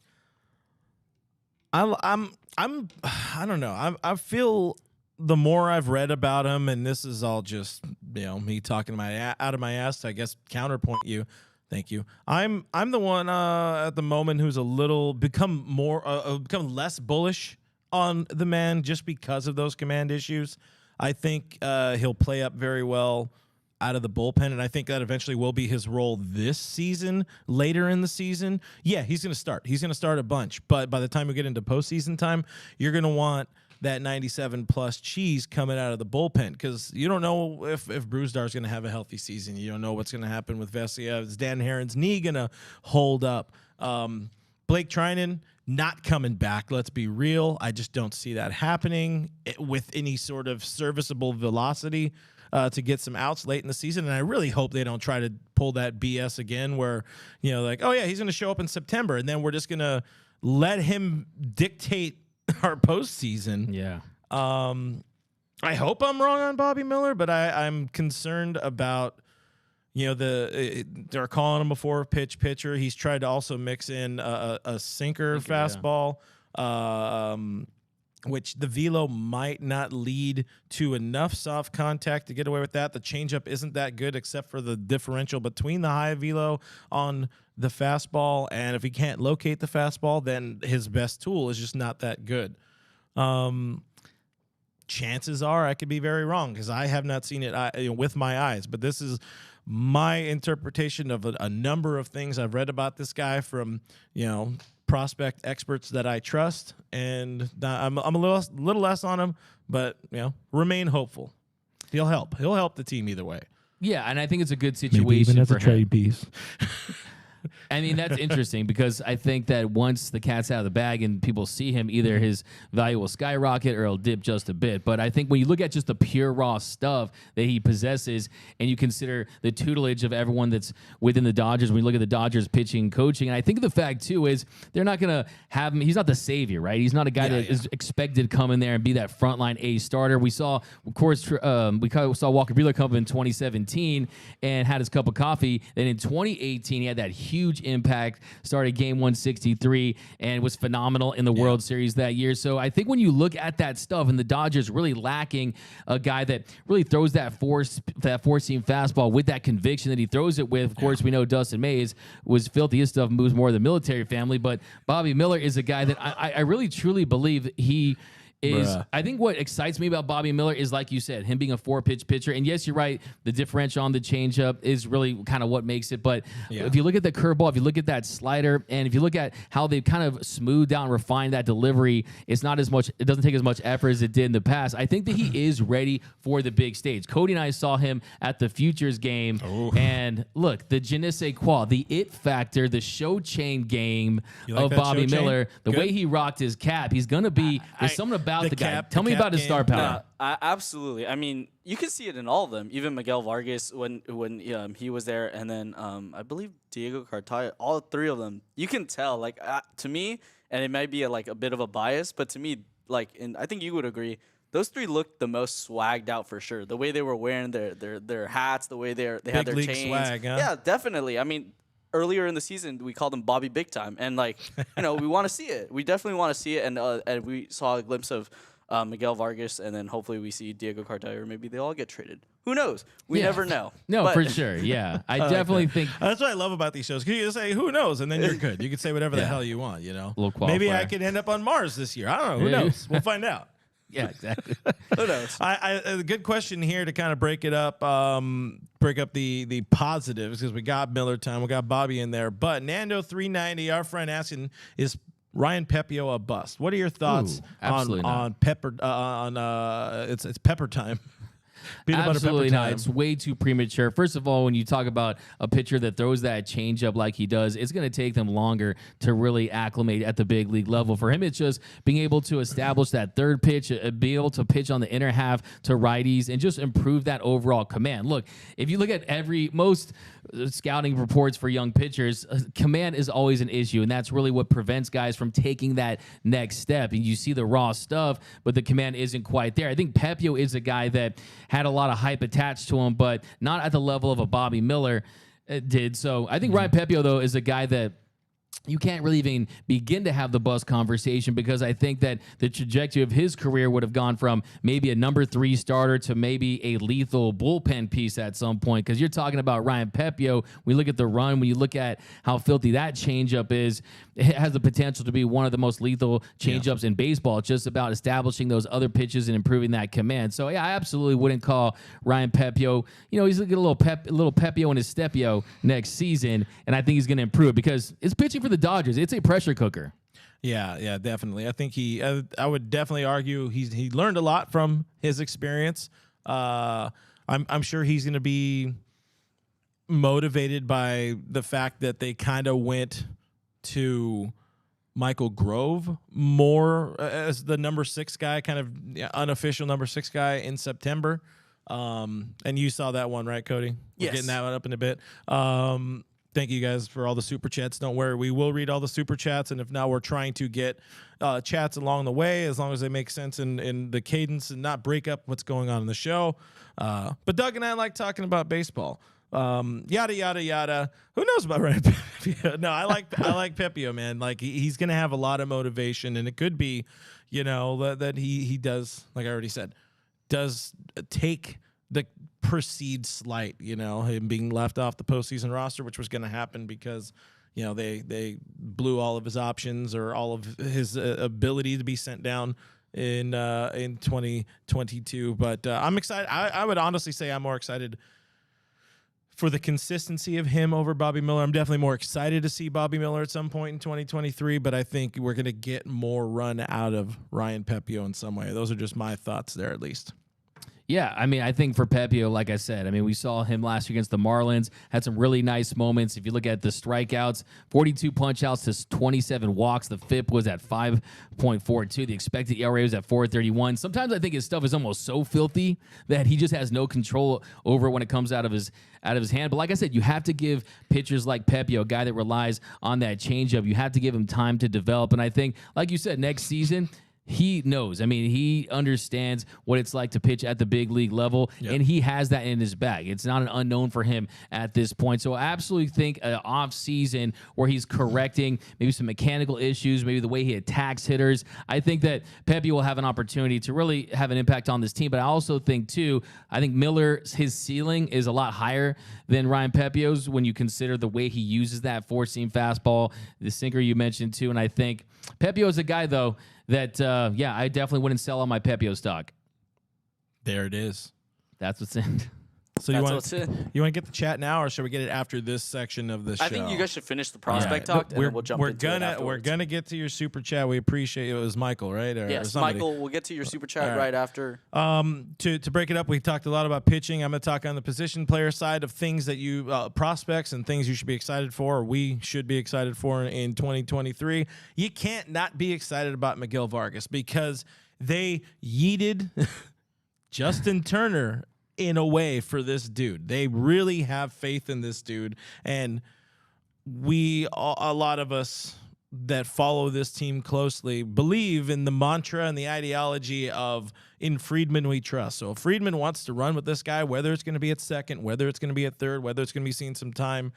I don't know. I feel the more I've read about him, and this is all just me talking out of my ass to, I guess, counterpoint you. Thank you. I'm the one at the moment who's a little become less bullish on the man just because of those command issues. I think he'll play up very well out of the bullpen, and I think that eventually will be his role this season. Later in the season, yeah, he's going to start. He's going to start a bunch, but by the time we get into postseason time, you're going to want that 97-plus cheese coming out of the bullpen, because you don't know if Brewstar's going to have a healthy season. You don't know what's going to happen with Vesia. Is Dan Heron's knee going to hold up? Blake Trinan not coming back. Let's be real. I just don't see that happening with any sort of serviceable velocity to get some outs late in the season. And I really hope they don't try to pull that BS again where, like, oh, yeah, he's going to show up in September, and then we're just going to let him dictate our postseason. Yeah. I hope I'm wrong on Bobby Miller, but I'm concerned about, they're calling him a 4-pitch pitcher. He's tried to also mix in a sinker fastball, which the velo might not lead to enough soft contact to get away with that. The changeup isn't that good except for the differential between the high velo on the fastball, and if he can't locate the fastball, then his best tool is just not that good. Chances are I could be very wrong because I have not seen it with my eyes, but this is my interpretation of a number of things I've read about this guy from, prospect experts that I trust, and I'm a little less on him, but remain hopeful. He'll help the team either way. Yeah, and I think it's a good situation. Maybe even as for a trade him. piece. I mean, that's interesting because I think that once the cat's out of the bag and people see him, either his value will skyrocket or it'll dip just a bit. But I think when you look at just the pure raw stuff that he possesses and you consider the tutelage of everyone that's within the Dodgers, when you look at the Dodgers pitching, coaching, and I think the fact, too, is they're not going to have him. He's not the savior, right? He's not a guy that is expected to come in there and be that frontline A starter. We saw, of course, saw Walker Buehler come up in 2017 and had his cup of coffee. Then in 2018, he had that huge impact, started game 163 and was phenomenal in the World Series that year. So I think when you look at that stuff and the Dodgers really lacking a guy that really throws that four-seam fastball with that conviction that he throws it with. Of course, we know Dustin Mays was filthy. His stuff moves more of the military family, but Bobby Miller is a guy that I really truly believe he is. I think what excites me about Bobby Miller is, like you said, him being a 4-pitch pitcher. And yes, you're right, the differential on the changeup is really kind of what makes it. But if you look at the curveball, if you look at that slider, and if you look at how they've kind of smoothed out and refined that delivery, it's not as much. It doesn't take as much effort as it did in the past. I think that he is ready for the big stage. Cody and I saw him at the Futures game, and look, the je ne sais quoi, the it factor, the show chain game of Bobby Miller, the way he rocked his cap, he's gonna be. There's something about the guy. Tell me about his star power. Absolutely. I mean, you can see it in all of them. Even Miguel Vargas when he was there, and then I believe Diego Cartaya. All three of them. You can tell. Like to me, and it might be a bit of a bias, but to me, and I think you would agree, those three looked the most swagged out for sure. The way they were wearing their hats, the way they had their chains. Swag, huh? Yeah, definitely. I mean, earlier in the season, we called him Bobby Big Time, and we want to see it. We definitely want to see it, and we saw a glimpse of Miguel Vargas, and then hopefully we see Diego Cartaya, or maybe they all get traded. Who knows? We never know. No, for sure. Yeah, I definitely think that's what I love about these shows. You just say who knows, and then you're good. You can say whatever the hell you want. Maybe I could end up on Mars this year. I don't know. Who knows? We'll find out. Yeah, exactly. Who knows? A good question here to kind of break it up, break up the positives, because we got Miller time, we got Bobby in there, but Nando 390, our friend asking, is Ryan Pepiot a bust? What are your thoughts on Pepper? It's Pepper time. Absolutely not. It's way too premature. First of all, when you talk about a pitcher that throws that changeup like he does, it's going to take them longer to really acclimate at the big league level. For him, it's just being able to establish that third pitch, be able to pitch on the inner half to righties, and just improve that overall command. Look, if you look at most scouting reports for young pitchers, command is always an issue, and that's really what prevents guys from taking that next step. And you see the raw stuff, but the command isn't quite there. I think Pepiot is a guy that had a lot of hype attached to him, but not at the level of a Bobby Miller did. So I think Ryan Pepiot, though, is a guy that you can't really even begin to have the bust conversation, because I think that the trajectory of his career would have gone from maybe a number 3 starter to maybe a lethal bullpen piece at some point. Because you're talking about Ryan Pepiot. We look at the run. When you look at how filthy that changeup is, it has the potential to be one of the most lethal changeups in baseball. It's just about establishing those other pitches and improving that command. So yeah, I absolutely wouldn't call Ryan Pepiot. He's going to get a little Pepiot in his Stepio next season, and I think he's going to improve because it's pitching for the Dodgers. It's a pressure cooker. Yeah, definitely. I think I would definitely argue he learned a lot from his experience. I'm sure he's going to be motivated by the fact that they kind of went to Michael Grove more as the number 6 guy, kind of unofficial number 6 guy in September. And you saw that one, right, Cody? We're Yes. getting that one up in a bit. Thank you guys for all the super chats. Don't worry, we will read all the super chats, and if not, we're trying to get chats along the way as long as they make sense in the cadence and not break up what's going on in the show. But Doug and I like talking about baseball. Yada yada yada. Who knows about Ryan Pepiot? No, I like Pepiot, man. Like he's gonna have a lot of motivation, and it could be, that he does, like I already said, does take the perceived slight, him being left off the postseason roster, which was going to happen because, they blew all of his options or all of his ability to be sent down in 2022. But I'm excited. I would honestly say I'm more excited for the consistency of him over Bobby Miller. I'm definitely more excited to see Bobby Miller at some point in 2023, but I think we're going to get more run out of Ryan Pepiot in some way. Those are just my thoughts there, at least. Yeah, I mean, I think for Pepiot, like I said, I mean, we saw him last year against the Marlins, had some really nice moments. If you look at the strikeouts, 42 punch-outs to 27 walks. The FIP was at 5.42. The expected ERA was at 4.31. Sometimes I think his stuff is almost so filthy that he just has no control over it when it comes out of his hand. But like I said, you have to give pitchers like Pepiot, a guy that relies on that changeup, you have to give him time to develop. And I think, like you said, next season, he knows. I mean, he understands what it's like to pitch at the big league level, and he has that in his bag. It's not an unknown for him at this point. So I absolutely think an off season where he's correcting maybe some mechanical issues, maybe the way he attacks hitters. I think that Pepe will have an opportunity to really have an impact on this team. But I also think, too, I think Miller's, his ceiling is a lot higher than Ryan Pepiot's when you consider the way he uses that four-seam fastball, the sinker you mentioned, too. And I think Pepiot is a guy, though, that, I definitely wouldn't sell on my Pepiot stock. There it is. That's what's in. So you want to get the chat now, or should we get it after this section of the show? I think you guys should finish the prospect talk, and then we'll jump into it afterwards. We're gonna get to your super chat. We appreciate it. It was Michael, right? Yes, Michael. We'll get to your super chat right after. To break it up, we talked a lot about pitching. I'm gonna talk on the position player side of things that you prospects and things you should be excited for, or we should be excited for in 2023. You can't not be excited about Miguel Vargas because they yeeted Justin Turner in a way for this dude. They really have faith in this dude, and a lot of us that follow this team closely believe in the mantra and the ideology of in Friedman we trust. So if Friedman wants to run with this guy, whether it's going to be at second, whether it's going to be at third, whether it's going to be seeing some time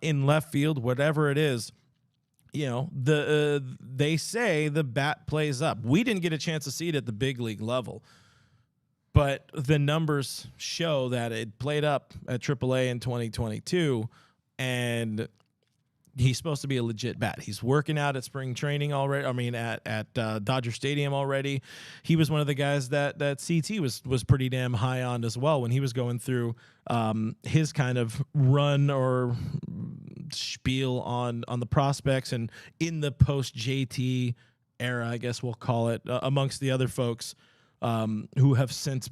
in left field, whatever it is, they say the bat plays up. We didn't get a chance to see it at the big league level, but the numbers show that it played up at AAA in 2022, and he's supposed to be a legit bat. He's working out at spring training already. I mean, at Dodger Stadium already. He was one of the guys that CT was pretty damn high on as well when he was going through his kind of run or spiel on the prospects and in the post JT era, I guess we'll call it, amongst the other folks. Who have since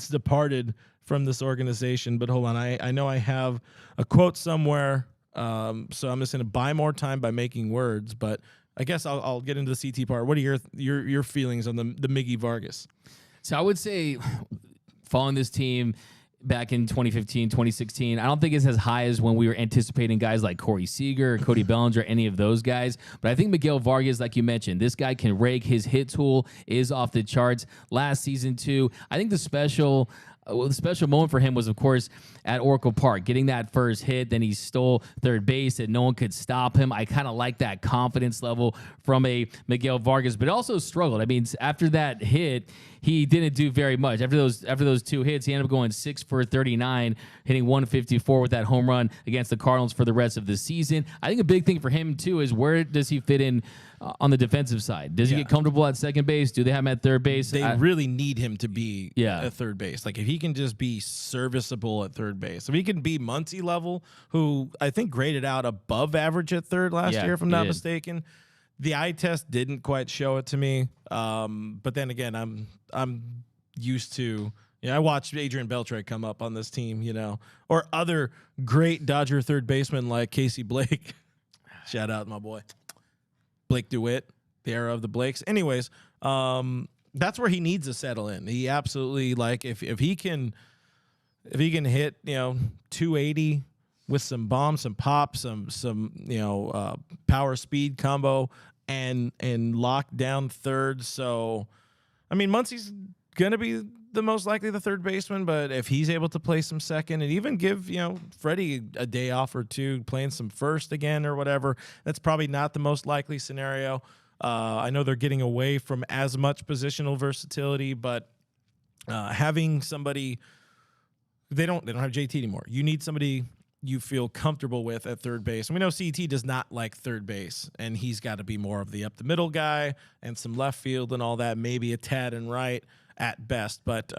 departed from this organization. But hold on, I know I have a quote somewhere, so I'm just going to buy more time by making words. But I guess I'll get into the CT part. What are your feelings on the Miggy Vargas? So I would say, following this team back in 2015, 2016, I don't think it's as high as when we were anticipating guys like Corey Seager or Cody Bellinger, any of those guys. But I think Miguel Vargas, like you mentioned, this guy can rake. His hit tool is off the charts. Last season, too, I think the special moment for him was, of course, at Oracle Park, getting that first hit. Then he stole third base and no one could stop him. I kind of like that confidence level from a Miguel Vargas, but also struggled. I mean, after that hit, he didn't do very much. After those two hits, he ended up going 6 for 39, hitting 154 with that home run against the Cardinals for the rest of the season. I think a big thing for him, too, is where does he fit in on the defensive side? Does he get comfortable at second base? Do they have him at third base? They really need him to be at third base. Like, if he can just be serviceable at third base. If he can be Muncy level, who I think graded out above average at third last year, if I'm not mistaken. The eye test didn't quite show it to me. But then again, I'm used to, I watched Adrian Beltre come up on this team, or other great Dodger third basemen like Casey Blake. Shout out, my boy. Blake DeWitt, the era of the Blakes. Anyways, that's where he needs to settle in. He absolutely, like, if he can hit 280 with some bomb, some pop, some power speed combo, and lock down third. So, I mean, Muncy's gonna be the most likely the third baseman, but if he's able to play some second and even give Freddie a day off or two playing some first again or whatever, that's probably not the most likely scenario. I know they're getting away from as much positional versatility, but having somebody, they don't have JT anymore. You need somebody you feel comfortable with at third base. And we know CT does not like third base, and he's got to be more of the up the middle guy and some left field and all that, maybe a tad and right at best. But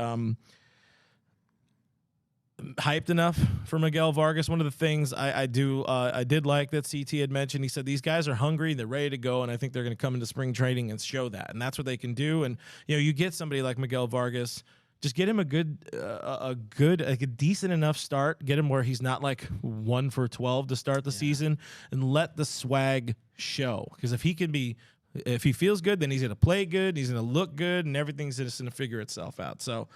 hyped enough for Miguel Vargas. One of the things I did like that CT had mentioned, he said these guys are hungry, they're ready to go, and I think they're going to come into spring training and show that. And that's what they can do. And you get somebody like Miguel Vargas, just get him a decent enough start. Get him where he's not like 1 for 12 to start the season, and let the swag show. Because if he feels good, then he's going to play good, he's going to look good, and everything's just going to figure itself out. So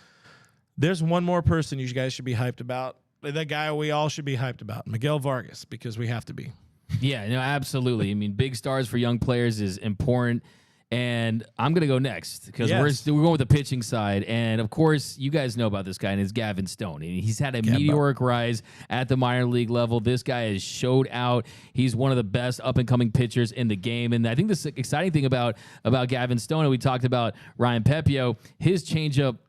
there's one more person you guys should be hyped about. That guy we all should be hyped about, Miguel Vargas, because we have to be. Yeah, no, absolutely. I mean, big stars for young players is important. And I'm going to go next because we're going with the pitching side. And, of course, you guys know about this guy, and it's Gavin Stone. And he's had a meteoric rise at the minor league level. This guy has showed out. He's one of the best up-and-coming pitchers in the game. And I think the exciting thing about Gavin Stone, and we talked about Ryan Pepiot, his changeup,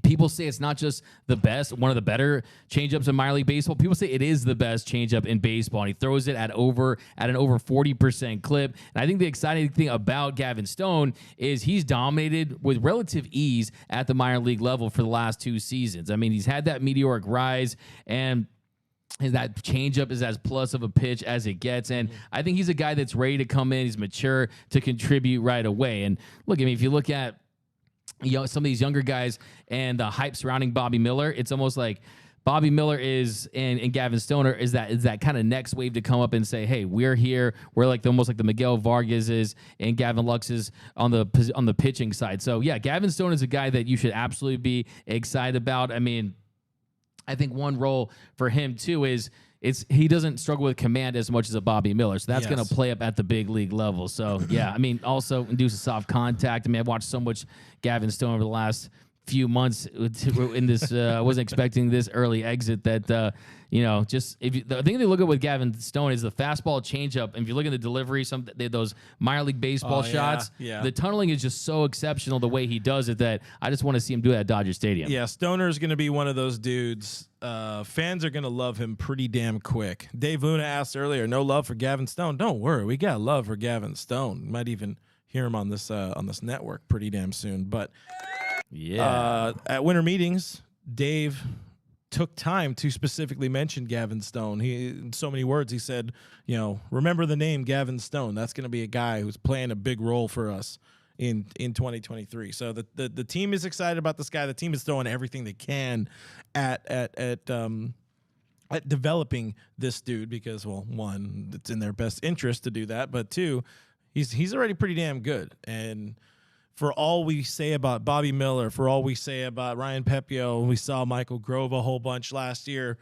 people say it's not just the best, one of the better changeups in minor league baseball. People say it is the best changeup in baseball, and he throws it at an over 40% clip. And I think the exciting thing about Gavin Stone is he's dominated with relative ease at the minor league level for the last 2 seasons. I mean, he's had that meteoric rise, and that changeup is as plus of a pitch as it gets. And I think he's a guy that's ready to come in. He's mature to contribute right away. And look, I mean, if you look at some of these younger guys and the hype surrounding Bobby Miller, it's almost like Bobby Miller is and Gavin Stoner is that kind of next wave to come up and say, hey, we're here. We're like almost like the Miguel Vargas is and Gavin Lux is on the pitching side. So yeah, Gavin Stone is a guy that you should absolutely be excited about. I mean, I think one role for him too is he doesn't struggle with command as much as a Bobby Miller. So that's going to play up at the big league level. So, yeah, I mean, also induces soft contact. I mean, I've watched so much Gavin Stone over the last few months in this. I wasn't expecting this early exit that, just the thing they look at with Gavin Stone is the fastball changeup. And if you look at the delivery, those minor league baseball shots, the tunneling is just so exceptional the way he does it that I just want to see him do it at Dodger Stadium. Yeah, Stoner is going to be one of those dudes. Fans are going to love him pretty damn quick. Dave Luna asked earlier, no love for Gavin Stone. Don't worry, we got love for Gavin Stone. You might even hear him on this network pretty damn soon. But at winter meetings, Dave took time to specifically mention Gavin Stone. He, in so many words, he said, remember the name Gavin Stone. That's going to be a guy who's playing a big role for us in 2023. So the team is excited about this guy. The team is throwing everything they can at developing this dude because, well, one, it's in their best interest to do that, but two, he's already pretty damn good. And for all we say about Bobby Miller, for all we say about Ryan Pepiot, we saw Michael Grove a whole bunch last year.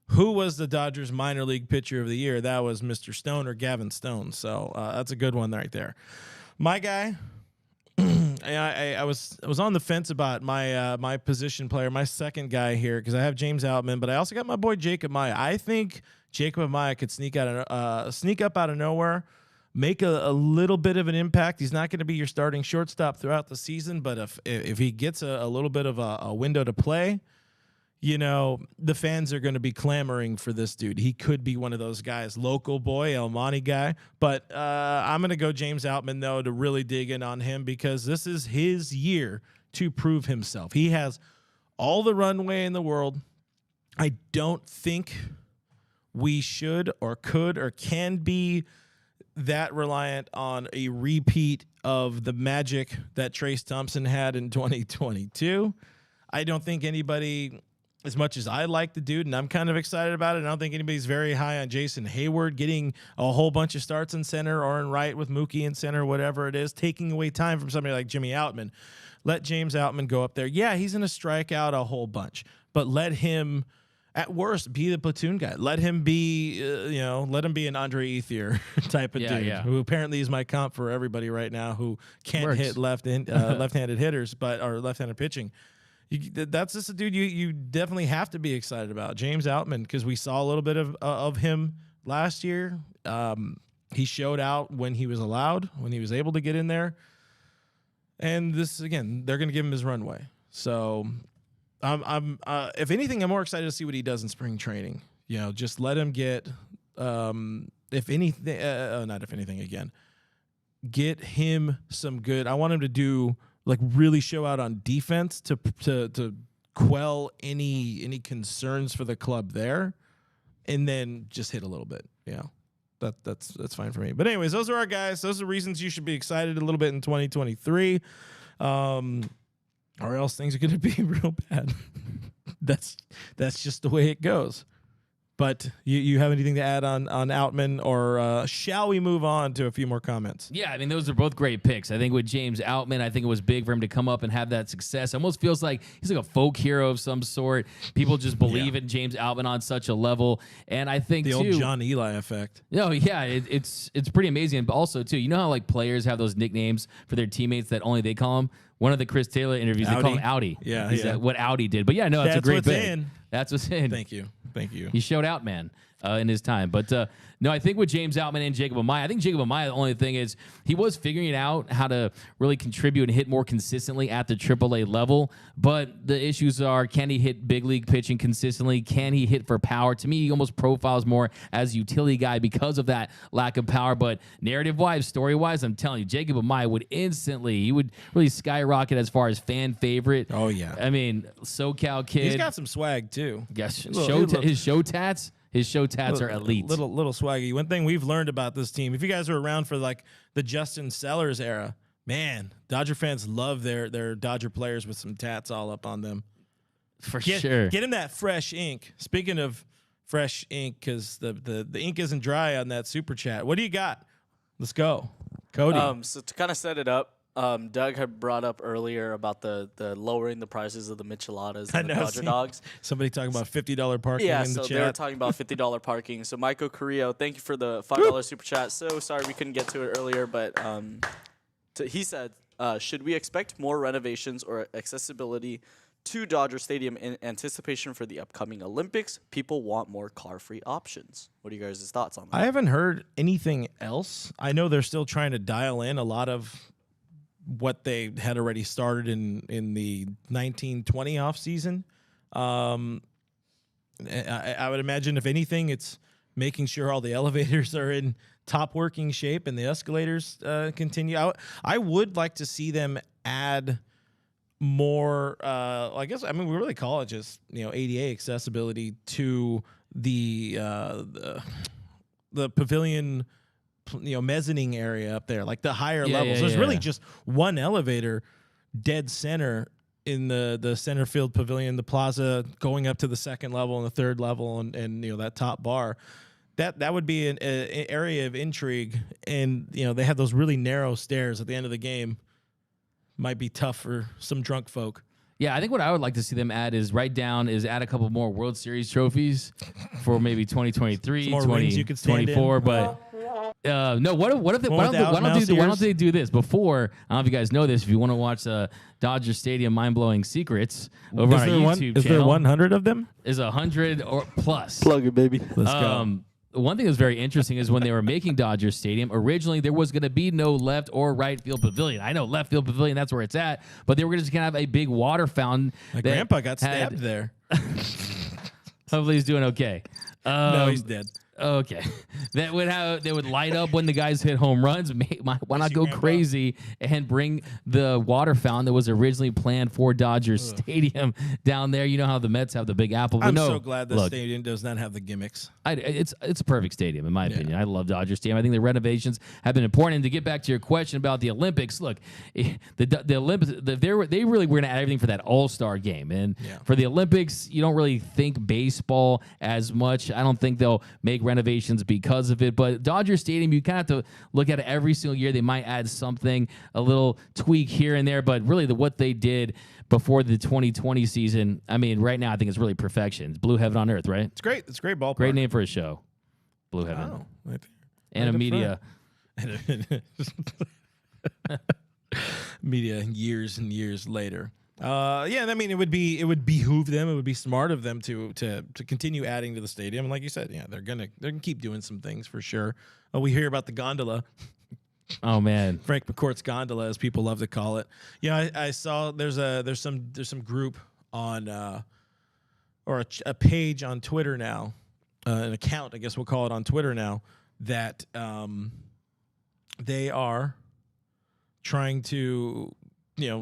Who was the Dodgers minor league pitcher of the year? That was Mr. Stone or Gavin Stone. So that's a good one right there. My guy, I was on the fence about my position player, my second guy here, because I have James Outman, but I also got my boy Jacob Maya. I think Jacob Maya could sneak up out of nowhere, make a little bit of an impact. He's not going to be your starting shortstop throughout the season, but if he gets a little bit of a window to play, the fans are going to be clamoring for this dude. He could be one of those guys, local boy, El Monte guy. But I'm going to go James Outman, though, to really dig in on him because this is his year to prove himself. He has all the runway in the world. I don't think we should or could or can be that reliant on a repeat of the magic that Trace Thompson had in 2022. I don't think anybody as much as I like the dude, and I'm kind of excited about it, I don't think anybody's very high on Jason Hayward getting a whole bunch of starts in center or in right with Mookie in center, whatever it is, taking away time from somebody like Jimmy Outman. Let James Outman go up there. Yeah, he's going to strike out a whole bunch, but let him, at worst, be the platoon guy. Let him be, let him be an Andre Ethier type of dude, who apparently is my comp for everybody right now who can't hit left-handed hitters, or left-handed pitching. That's just a dude you definitely have to be excited about, James Outman, because we saw a little bit of him last year. He showed out when he was allowed, when he was able to get in there. And this, again, they're going to give him his runway. So if anything, I'm more excited to see what he does in spring training. Just let him get, get him some good. I want him to do, really show out on defense to quell any concerns for the club there, and then just hit a little bit. That's fine for me. But anyways, those are our guys. Those are reasons you should be excited a little bit in 2023, or else things are going to be real bad. That's just the way it goes. But you have anything to add on Outman, or shall we move on to a few more comments? Yeah, I mean, those are both great picks. I think with James Outman, I think it was big for him to come up and have that success. It almost feels like he's like a folk hero of some sort. People just believe in James Outman on such a level. And I think, the old John Eli effect. No, yeah, it's pretty amazing. But also, too, you know how players have those nicknames for their teammates that only they call them? One of the Chris Taylor interviews, they call him Audi. Yeah, what Audi did. But yeah, no, that's a great pick. That's what's in. Thank you. He showed out, man, in his time. But no, I think with James Outman and Jacob Amaya, I think Jacob Amaya, the only thing is he was figuring out how to really contribute and hit more consistently at the AAA level. But the issues are, can he hit big league pitching consistently? Can he hit for power? To me, he almost profiles more as a utility guy because of that lack of power. But narrative-wise, story-wise, I'm telling you, Jacob Amaya would he would really skyrocket as far as fan favorite. Oh, yeah. I mean, SoCal kid. He's got some swag, too. Yes, his show tats. His show tats are elite. Little swaggy. One thing we've learned about this team, if you guys are around for the Justin Sellers era, man, Dodger fans love their Dodger players with some tats all up on them. For sure. Get him that fresh ink. Speaking of fresh ink, because the ink isn't dry on that super chat. What do you got? Let's go, Cody. So to kind of set it up, Doug had brought up earlier about the lowering the prices of the micheladas and the Dodger dogs. Somebody talking about $50 parking in the chat. Yeah, they were talking about $50 parking. So Michael Correa, thank you for the $5 super chat. So sorry we couldn't get to it earlier, but he said, should we expect more renovations or accessibility to Dodger Stadium in anticipation for the upcoming Olympics? People want more car-free options. What are you guys' thoughts on that? I haven't heard anything else. I know they're still trying to dial in a lot of what they had already started in the 1920 off season. I would imagine, if anything, it's making sure all the elevators are in top working shape and the escalators continue. I would like to see them add more. I guess, we really call it just ADA accessibility to the pavilion, mezzanine area up there, like the higher levels. There's really just one elevator dead center in the center field pavilion, the plaza, going up to the second level and the third level, and that top bar. That would be an area of intrigue. And they have those really narrow stairs at the end of the game. Might be tough for some drunk folk. Yeah, I think what I would like to see them add is add a couple more World Series trophies for maybe 2023, 2024. But no, why don't they do this before? I don't know if you guys know this. If you want to watch Dodger Stadium mind-blowing secrets over on our YouTube channel, is there 100 of them? Is 100 or plus? Plug it, baby. Let's go. One thing that's very interesting is when they were making Dodger Stadium, originally there was going to be no left or right field pavilion. I know left field pavilion, that's where it's at, but they were just going to have a big water fountain. My grandpa got stabbed there. Hopefully he's doing okay. No, he's dead. Okay, that would light up when the guys hit home runs. Why not go crazy and bring the water fountain that was originally planned for Dodger Stadium down there? You know how the Mets have the Big Apple. But I'm so glad the stadium does not have the gimmicks. It's a perfect stadium in my opinion. I love Dodger Stadium. I think the renovations have been important. And to get back to your question about the Olympics, look, the Olympics they really were going to add everything for that All-Star game, and for the Olympics, you don't really think baseball as much. I don't think they'll make renovations because of it, but Dodger Stadium, you kind of have to look at it every single year. They might add something, a little tweak here and there, but really what they did before the 2020 season, I mean, right now I think it's really perfection. It's Blue Heaven on Earth, right? It's great. It's a great ballpark. Great name for a show, Blue Heaven. Oh, right and a media. Media years and years later. I mean, it would behoove them. It would be smart of them to continue adding to the stadium. And like you said, they're gonna keep doing some things for sure. We hear about the gondola. Oh man, Frank McCourt's gondola, as people love to call it. Yeah, I saw there's some group on or a page on Twitter now, an account, I guess we'll call it, on Twitter now, that they are trying to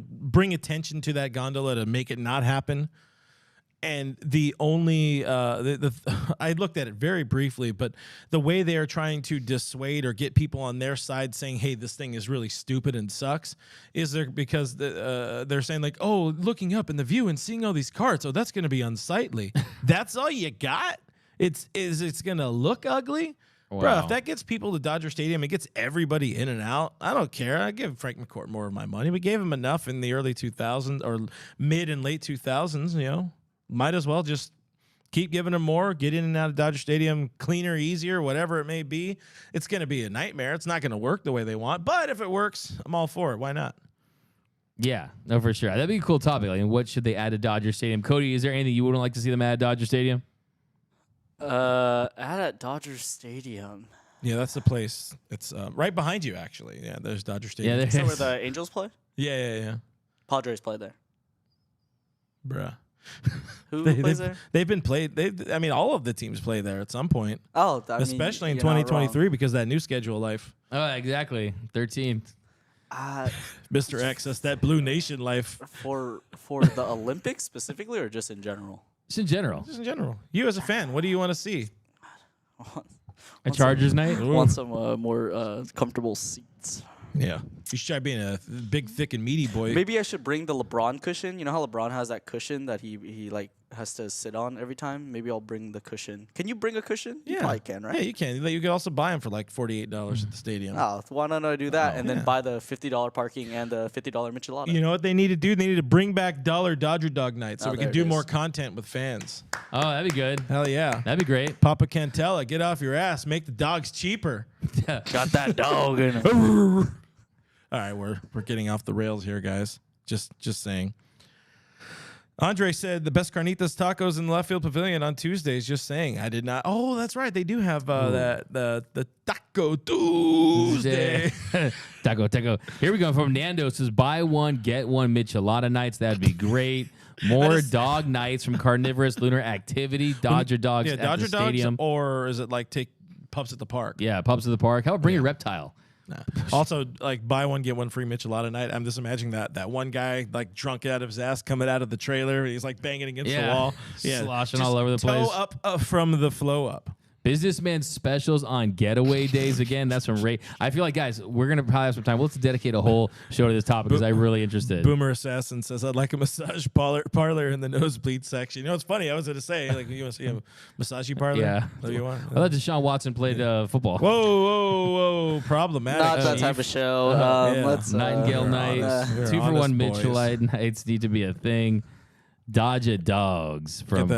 bring attention to that gondola to make it not happen. And the only I looked at it very briefly, but the way they are trying to dissuade or get people on their side saying, hey, this thing is really stupid and sucks, is because they're saying like, oh, looking up in the view and seeing all these carts, oh, that's going to be unsightly. That's all you got? It's going to look ugly? Wow. Bro, if that gets people to Dodger Stadium, it gets everybody in and out. I don't care. I give Frank McCourt more of my money. We gave him enough in the early 2000s or mid and late 2000s, Might as well just keep giving him more, get in and out of Dodger Stadium cleaner, easier, whatever it may be. It's going to be a nightmare. It's not going to work the way they want. But if it works, I'm all for it. Why not? Yeah, no, for sure. That'd be a cool topic. Like, what should they add to Dodger Stadium? Cody, is there anything you wouldn't like to see them add at Dodger Stadium? At Dodger Stadium. Yeah, that's the place. It's right behind you, actually. Yeah, there's Dodger Stadium. Yeah, is that where the Angels play? Yeah. Padres play there. Bruh. Who plays there? They've been played. I mean, all of the teams play there at some point. Oh, especially in 2023 because of that new schedule life. Oh, exactly. 13th. Mr. X, that's that Blue Nation life. For the Olympics specifically, or just in general? Just in general. Just in general. You as a fan, what do you want to see? A Chargers night? Want some more comfortable seats. Yeah. You should try being a big, thick, and meaty boy. Maybe I should bring the LeBron cushion. You know how LeBron has that cushion that he like has to sit on every time? Maybe I'll bring the cushion. Can you bring a cushion? Yeah. You probably can, right? Yeah, you can. You can also buy them for like $48 at the stadium. Oh, why don't I do that and then buy the $50 parking and the $50 michelada? You know what they need to do? They need to bring back Dollar Dodger Dog Night so we can do more content with fans. Oh, that'd be good. Hell yeah. That'd be great. Papa Cantella, get off your ass. Make the dogs cheaper. Got that dog in it. All right, we're getting off the rails here, guys. Just saying. Andre said the best carnitas tacos in the left field pavilion on Tuesdays. Just saying. I did not. Oh, that's right. They do have the Taco Tuesday. Taco. Here we go from Nando. Says buy one get one michelada nights. That'd be great. More dog nights from Carnivorous Lunar Activity. Dodger dogs at Dodger the stadium. Dogs, or is it like take pups at the park? Yeah, pups at the park. How about bring a reptile? Nah. Also, like buy one get one free michelada night. I'm just imagining that one guy like drunk out of his ass coming out of the trailer. He's like banging against the wall, sloshing all over the place. Toe up from the flow up. Businessman specials on getaway days again. That's from Ray. I feel like, guys, we're gonna probably have some time. We'll have to dedicate a whole show to this topic because I'm really interested. Boomer Assassin says I'd like a massage parlor in the nosebleed section. You know, it's funny. I was gonna say like you want to see a massage parlor? Yeah. What do you want? I thought Deshaun Watson played football. Whoa! Problematic. Not that type of show. Let's Nightingale nights. 2-for-1 Michelada nights need to be a thing. Dodger Dogs from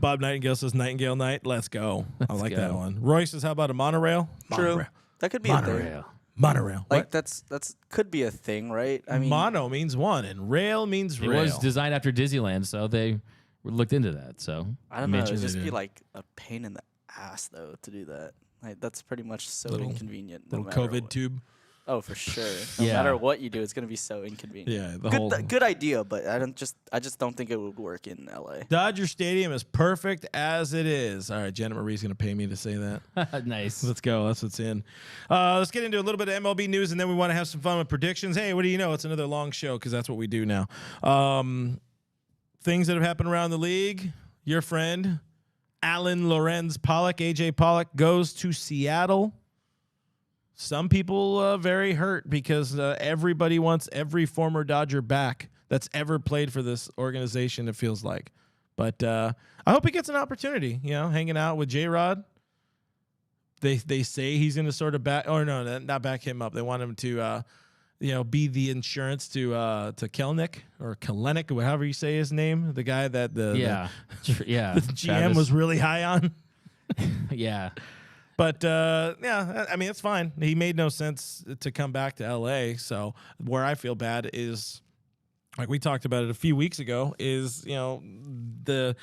Bob Nightingale says Nightingale night. Let's go. I like that one. Roy says, how about a monorail? True. Monorail. That could be a thing. Monorail. Like that's could be a thing, right? I mean, mono means one and rail means rail. It was designed after Disneyland, so they looked into that. So I don't know. It'd just be like a pain in the ass though to do that. Like, that's pretty much so inconvenient. Little COVID tube. Oh, for sure. No Yeah. matter what you do, it's gonna be so inconvenient. Yeah, the whole Good idea, but I just don't think it would work in LA. Dodger Stadium is perfect as it is. All right, Janet Marie's going to pay me to say that. Nice. Let's go. That's what's in. Let's get into a little bit of MLB news, and then we want to have some fun with predictions. Hey, what do you know? It's another long show because that's what we do now. Things that have happened around the league. Your friend, Alan Lorenz Pollock, AJ Pollock, goes to Seattle. Some people very hurt because everybody wants every former Dodger back that's ever played for this organization, it feels like. But I hope he gets an opportunity, hanging out with J-Rod. They say he's going to sort of not back him up. They want him to, be the insurance to Kelenic or Kelenic, however you say his name, the guy that the GM Travis. was really high on. Yeah. But, I mean, it's fine. He made no sense to come back to L.A., so where I feel bad is, like we talked about it a few weeks ago, is, that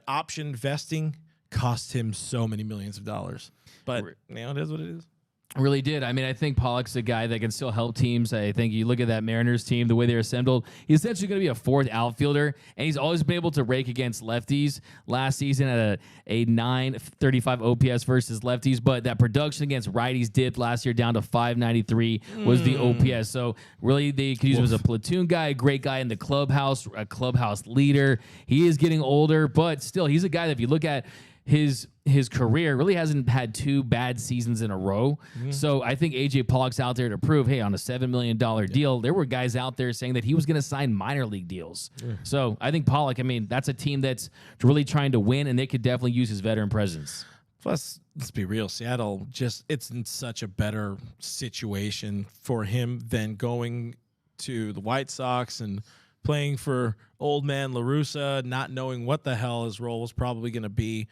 option vesting cost him so many millions of dollars. But, it is what it is. Really did. I mean, I think Pollock's a guy that can still help teams. I think you look at that Mariners team, the way they're assembled, he's essentially going to be a fourth outfielder, and he's always been able to rake against lefties. Last season at a 935 OPS versus lefties, but that production against righties dipped last year down to 593 was the OPS. So really they could use him as a platoon guy, a great guy in the clubhouse, a clubhouse leader. He is getting older, but still he's a guy that if you look at his career really hasn't had two bad seasons in a row. So I think AJ Pollock's out there to prove, hey, on a $7 million deal, there were guys out there saying that he was going to sign minor league deals. So I think Pollock, I mean, that's a team that's really trying to win, and they could definitely use his veteran presence. Plus, let's be real, Seattle it's in such a better situation for him than going to the White Sox and playing for old man La Russa, not knowing what the hell his role was probably going to be.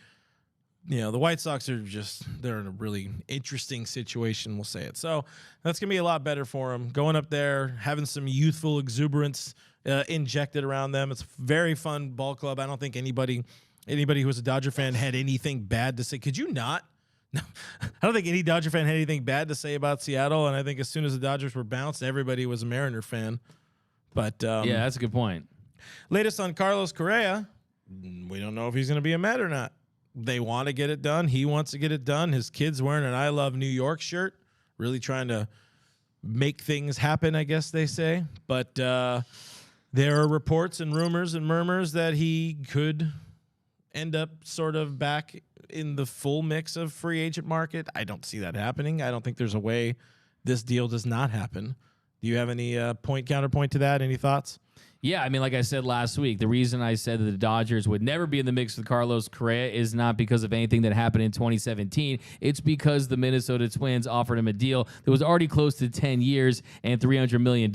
The White Sox they're in a really interesting situation, we'll say it. So that's going to be a lot better for him. Going up there, having some youthful exuberance injected around them. It's a very fun ball club. I don't think anybody who was a Dodger fan had anything bad to say. Could you not? No, I don't think any Dodger fan had anything bad to say about Seattle, and I think as soon as the Dodgers were bounced, everybody was a Mariner fan. But yeah, that's a good point. Latest on Carlos Correa, we don't know if he's going to be a Met or not. They want to get it done. He wants to get it done. His kid's wearing an I Love New York shirt, really trying to make things happen, I guess they say. But there are reports and rumors and murmurs that he could end up sort of back in the full mix of free agent market. I don't see that happening. I don't think there's a way this deal does not happen. Do you have any counterpoint to that? Any thoughts? Yeah, I mean, like I said last week, the reason I said that the Dodgers would never be in the mix with Carlos Correa is not because of anything that happened in 2017. It's because the Minnesota Twins offered him a deal that was already close to 10 years and $300 million,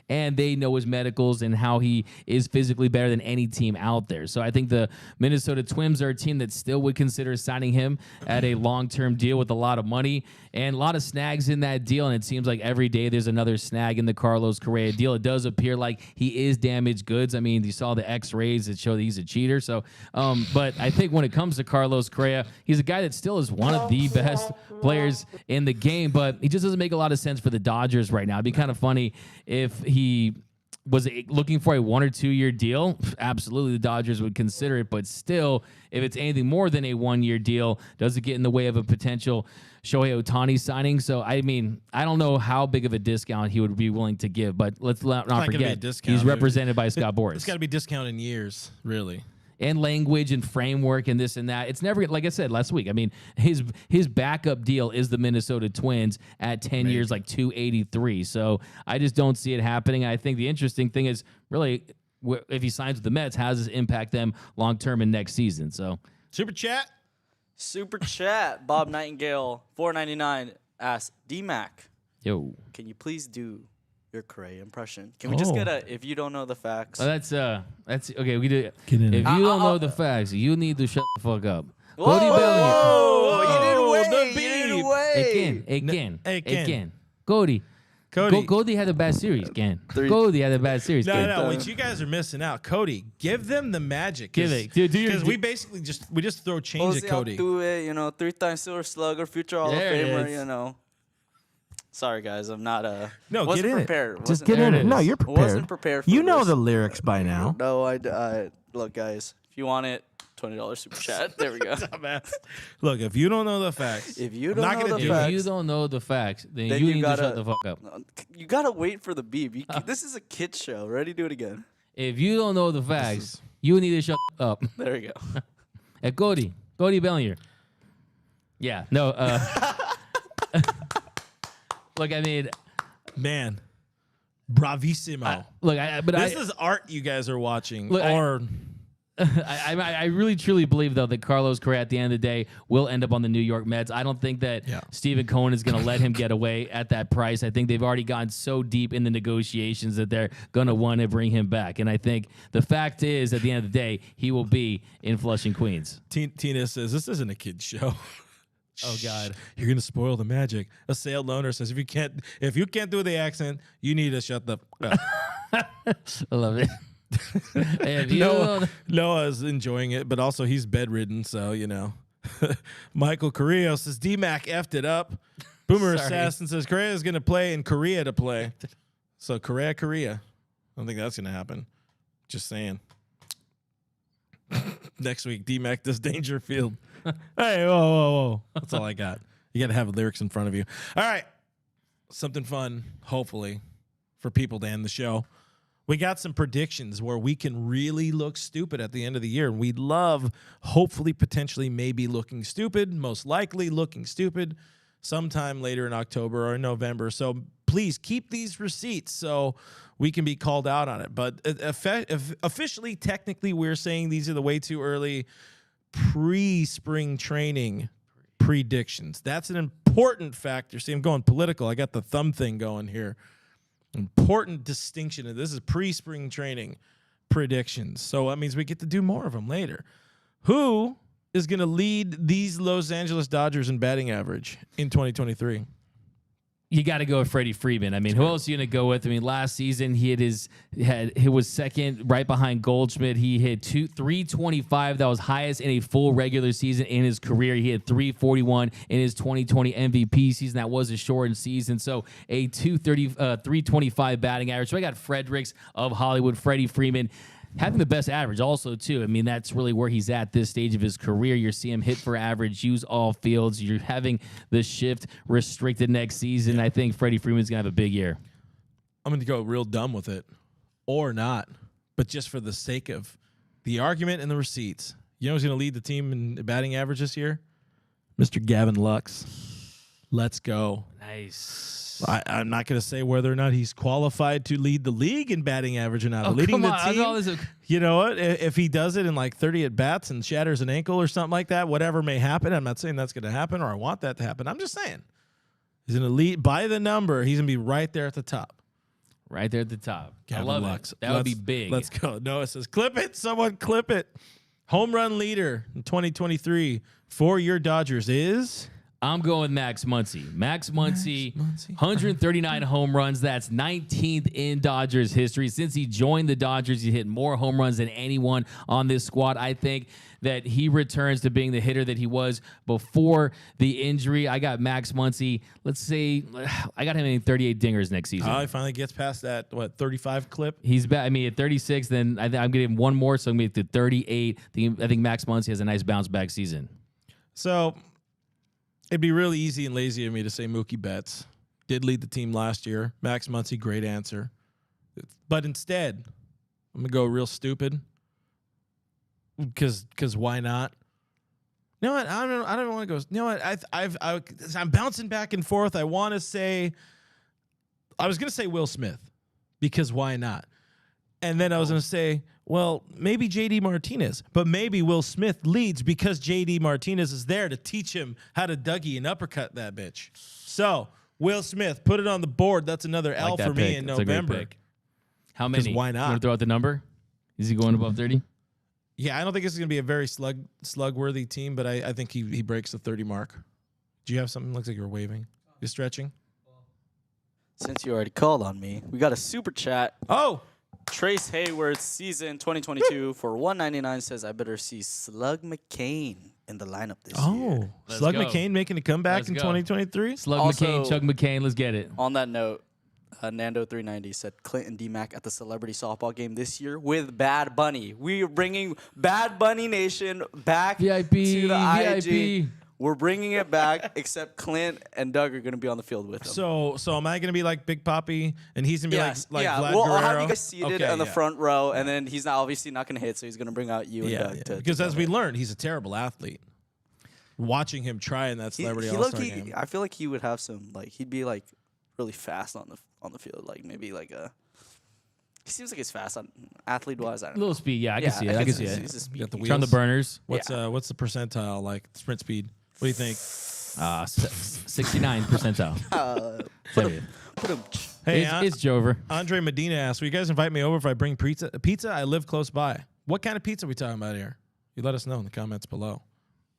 and they know his medicals and how he is physically better than any team out there. So I think the Minnesota Twins are a team that still would consider signing him at a long-term deal with a lot of money and a lot of snags in that deal, and it seems like every day there's another snag in the Carlos Correa deal. It does appear like he is damaged goods. I mean, you saw the X-rays that show that he's a cheater. So, but I think when it comes to Carlos Correa, he's a guy that still is one of the best players in the game, but he just doesn't make a lot of sense for the Dodgers right now. It'd be kind of funny if he was looking for a 1 or 2 year deal. Absolutely, the Dodgers would consider it, but still, if it's anything more than a 1 year deal, does it get in the way of a potential Shohei Ohtani signing? So, I mean, I don't know how big of a discount he would be willing to give, but let's not forget, he's represented by Scott Boras. It's got to be discount in years, really. And language and framework and this and that. It's never, like I said last week, I mean, his backup deal is the Minnesota Twins at 10 years, like 283. So I just don't see it happening. I think the interesting thing is really if he signs with the Mets, how does this impact them long-term in next season? So Super chat. Bob Nightingale, $4.99 asks, D-Mac, yo, can you please do your Correa impression? Can we just get if you don't know the facts? Oh, that's okay. We do. If you don't know the facts, you need to shut the fuck up. Cody Bellinger. Whoa, you didn't wait. Again. Cody had a bad series, Gan. Cody had a bad series. No, what you guys are missing out. Cody, give them the magic. Because we basically just throw change at Cody. Do it, 3-time Silver Slugger, future Hall of Famer, Sorry, guys. I'm not. No, wasn't get in prepared. it. Just Wasn't- get in There it. it No, is. you're prepared. Wasn't prepared for You know this. the lyrics by now. No, I look, guys. If you want it, $20 super chat. There we go. Dumbass. Look, if you don't know the facts, If you I'm don't not know gonna the do it. facts, If you don't know the facts, then then you you need gotta- to shut the fuck up. You gotta wait for the beep. This is a kid show. Ready? Do it again. If you don't know the facts, you need to shut up. There we go. At Cody Bellinger. Yeah, no. Look, I mean, Man, bravissimo. this This is art you guys are watching. Look, or I really truly believe though that Carlos Correa at the end of the day will end up on the New York Mets. I don't think that Stephen Cohen is going to let him get away at that price. I think they've already gotten so deep in the negotiations that they're going to want to bring him back. And I think the fact is, at the end of the day, he will be in Flushing, Queens. Tina says, this isn't a kid's show. Oh God, You're gonna spoil the magic. A sale loaner says, if you can't do the accent, you need to shut the up. I love it. If you don't- Noah's enjoying it, but also he's bedridden, so you know. Michael Correa says D-Mac effed it up. Boomer Sorry. Assassin says Correa is gonna play in Korea to play. So Korea. I don't think that's gonna happen. Just saying. Next week, D-Mac does Dangerfield. Hey, whoa. That's all I got. You got to have lyrics in front of you. All right. Something fun, hopefully, for people to end the show. We got some predictions where we can really look stupid at the end of the year. And we love, hopefully, potentially, maybe looking stupid, most likely looking stupid sometime later in October or November. So please keep these receipts so we can be called out on it. But officially, technically, we're saying these are the way too early pre-spring training predictions. That's an important factor. See, I'm going political. I got the thumb thing going here. Important distinction. This is pre-spring training predictions. So that means we get to do more of them later. Who is going to lead these Los Angeles Dodgers in batting average in 2023? You got to go with Freddie Freeman. I mean, who else are you going to go with? I mean, last season he was second right behind Goldschmidt. He hit 325. That was highest in a full regular season in his career. He had 341 in his 2020 MVP season. That was a shortened season. So a 325 batting average. So I got Fredericks of Hollywood, Freddie Freeman. Having the best average also, too. I mean, that's really where he's at this stage of his career. You're seeing him hit for average, use all fields. You're having the shift restricted next season. I think Freddie Freeman's going to have a big year. I'm going to go real dumb with it, or not, but just for the sake of the argument and the receipts. You know who's going to lead the team in batting average this year? Mr. Gavin Lux. Let's go. Nice. I'm not going to say whether or not he's qualified to lead the league in batting average or not. Leading the team, you know what? If he does it in like 30 at bats and shatters an ankle or something like that, whatever may happen. I'm not saying that's going to happen or I want that to happen. I'm just saying he's going to lead by the number. He's going to be right there at the top. Right there at the top. Gavin I love Lux. it. That would be big. Let's go. Noah says, clip it. Someone clip it. Home run leader in 2023 for your Dodgers is... I'm going with Max Muncy. Max Muncy, 139 home runs. That's 19th in Dodgers history. Since he joined the Dodgers, he hit more home runs than anyone on this squad. I think that he returns to being the hitter that he was before the injury. I got Max Muncy. Let's say I got him in 38 dingers next season. Oh, he finally gets past that, 35 clip? He's back. I mean, at 36, then I'm getting him one more, so I'm going to get to 38. I think Max Muncy has a nice bounce back season. So... it'd be really easy and lazy of me to say Mookie Betts. Did lead the team last year. Max Muncy, great answer. But instead, I'm going to go real stupid. Because why not? You know what? I don't want to go. You know what? I'm bouncing back and forth. I want to say, I was going to say Will Smith. Because why not? And then I was going to say, well, maybe J.D. Martinez, but maybe Will Smith leads because J.D. Martinez is there to teach him how to Dougie and uppercut that bitch. So, Will Smith, put it on the board. That's another L for me in November. How many? Why not? You want to throw out the number? Is he going above 30? Yeah, I don't think this is going to be a very slug-worthy team, but I think he breaks the 30 mark. Do you have something? Looks like you're waving. You're stretching? Since you already called on me, we got a super chat. Oh! Trace Hayward's season 2022 for $199 says I better see Slug McCain in the lineup this year. Oh, Slug go. McCain making a comeback in 2023? Slug Also- McCain, Chug McCain, let's get it. On that note, Nando390 said Clinton D-Mac at the celebrity softball game this year with Bad Bunny. We are bringing Bad Bunny Nation back VIP, to the IG. VIP. We're bringing it back, except Clint and Doug are going to be on the field with him. So am I going to be like Big Papi and he's going to be like yeah. Vlad We'll Guerrero? have you guys seated Okay, in the yeah. front row, and then he's obviously not going to hit, so he's going to bring out you and Yeah, Doug. yeah. Because as we learned, he's a terrible athlete. Watching him try in that celebrity all-star game. I feel like he would have some, like, he'd be like really fast on the field, like maybe like a. He seems like he's fast on athlete-wise. I don't A know. little speed, yeah, I can see it. I can see He's it. a speed Got the geek. Turn the wheels. burners. What's the percentile like sprint speed? What do you think? 69 percentile. Put him. Hey, It's Jover. Andre Medina asked, "Will you guys invite me over if I bring pizza? Pizza? I live close by. What kind of pizza are we talking about here? You let us know in the comments below."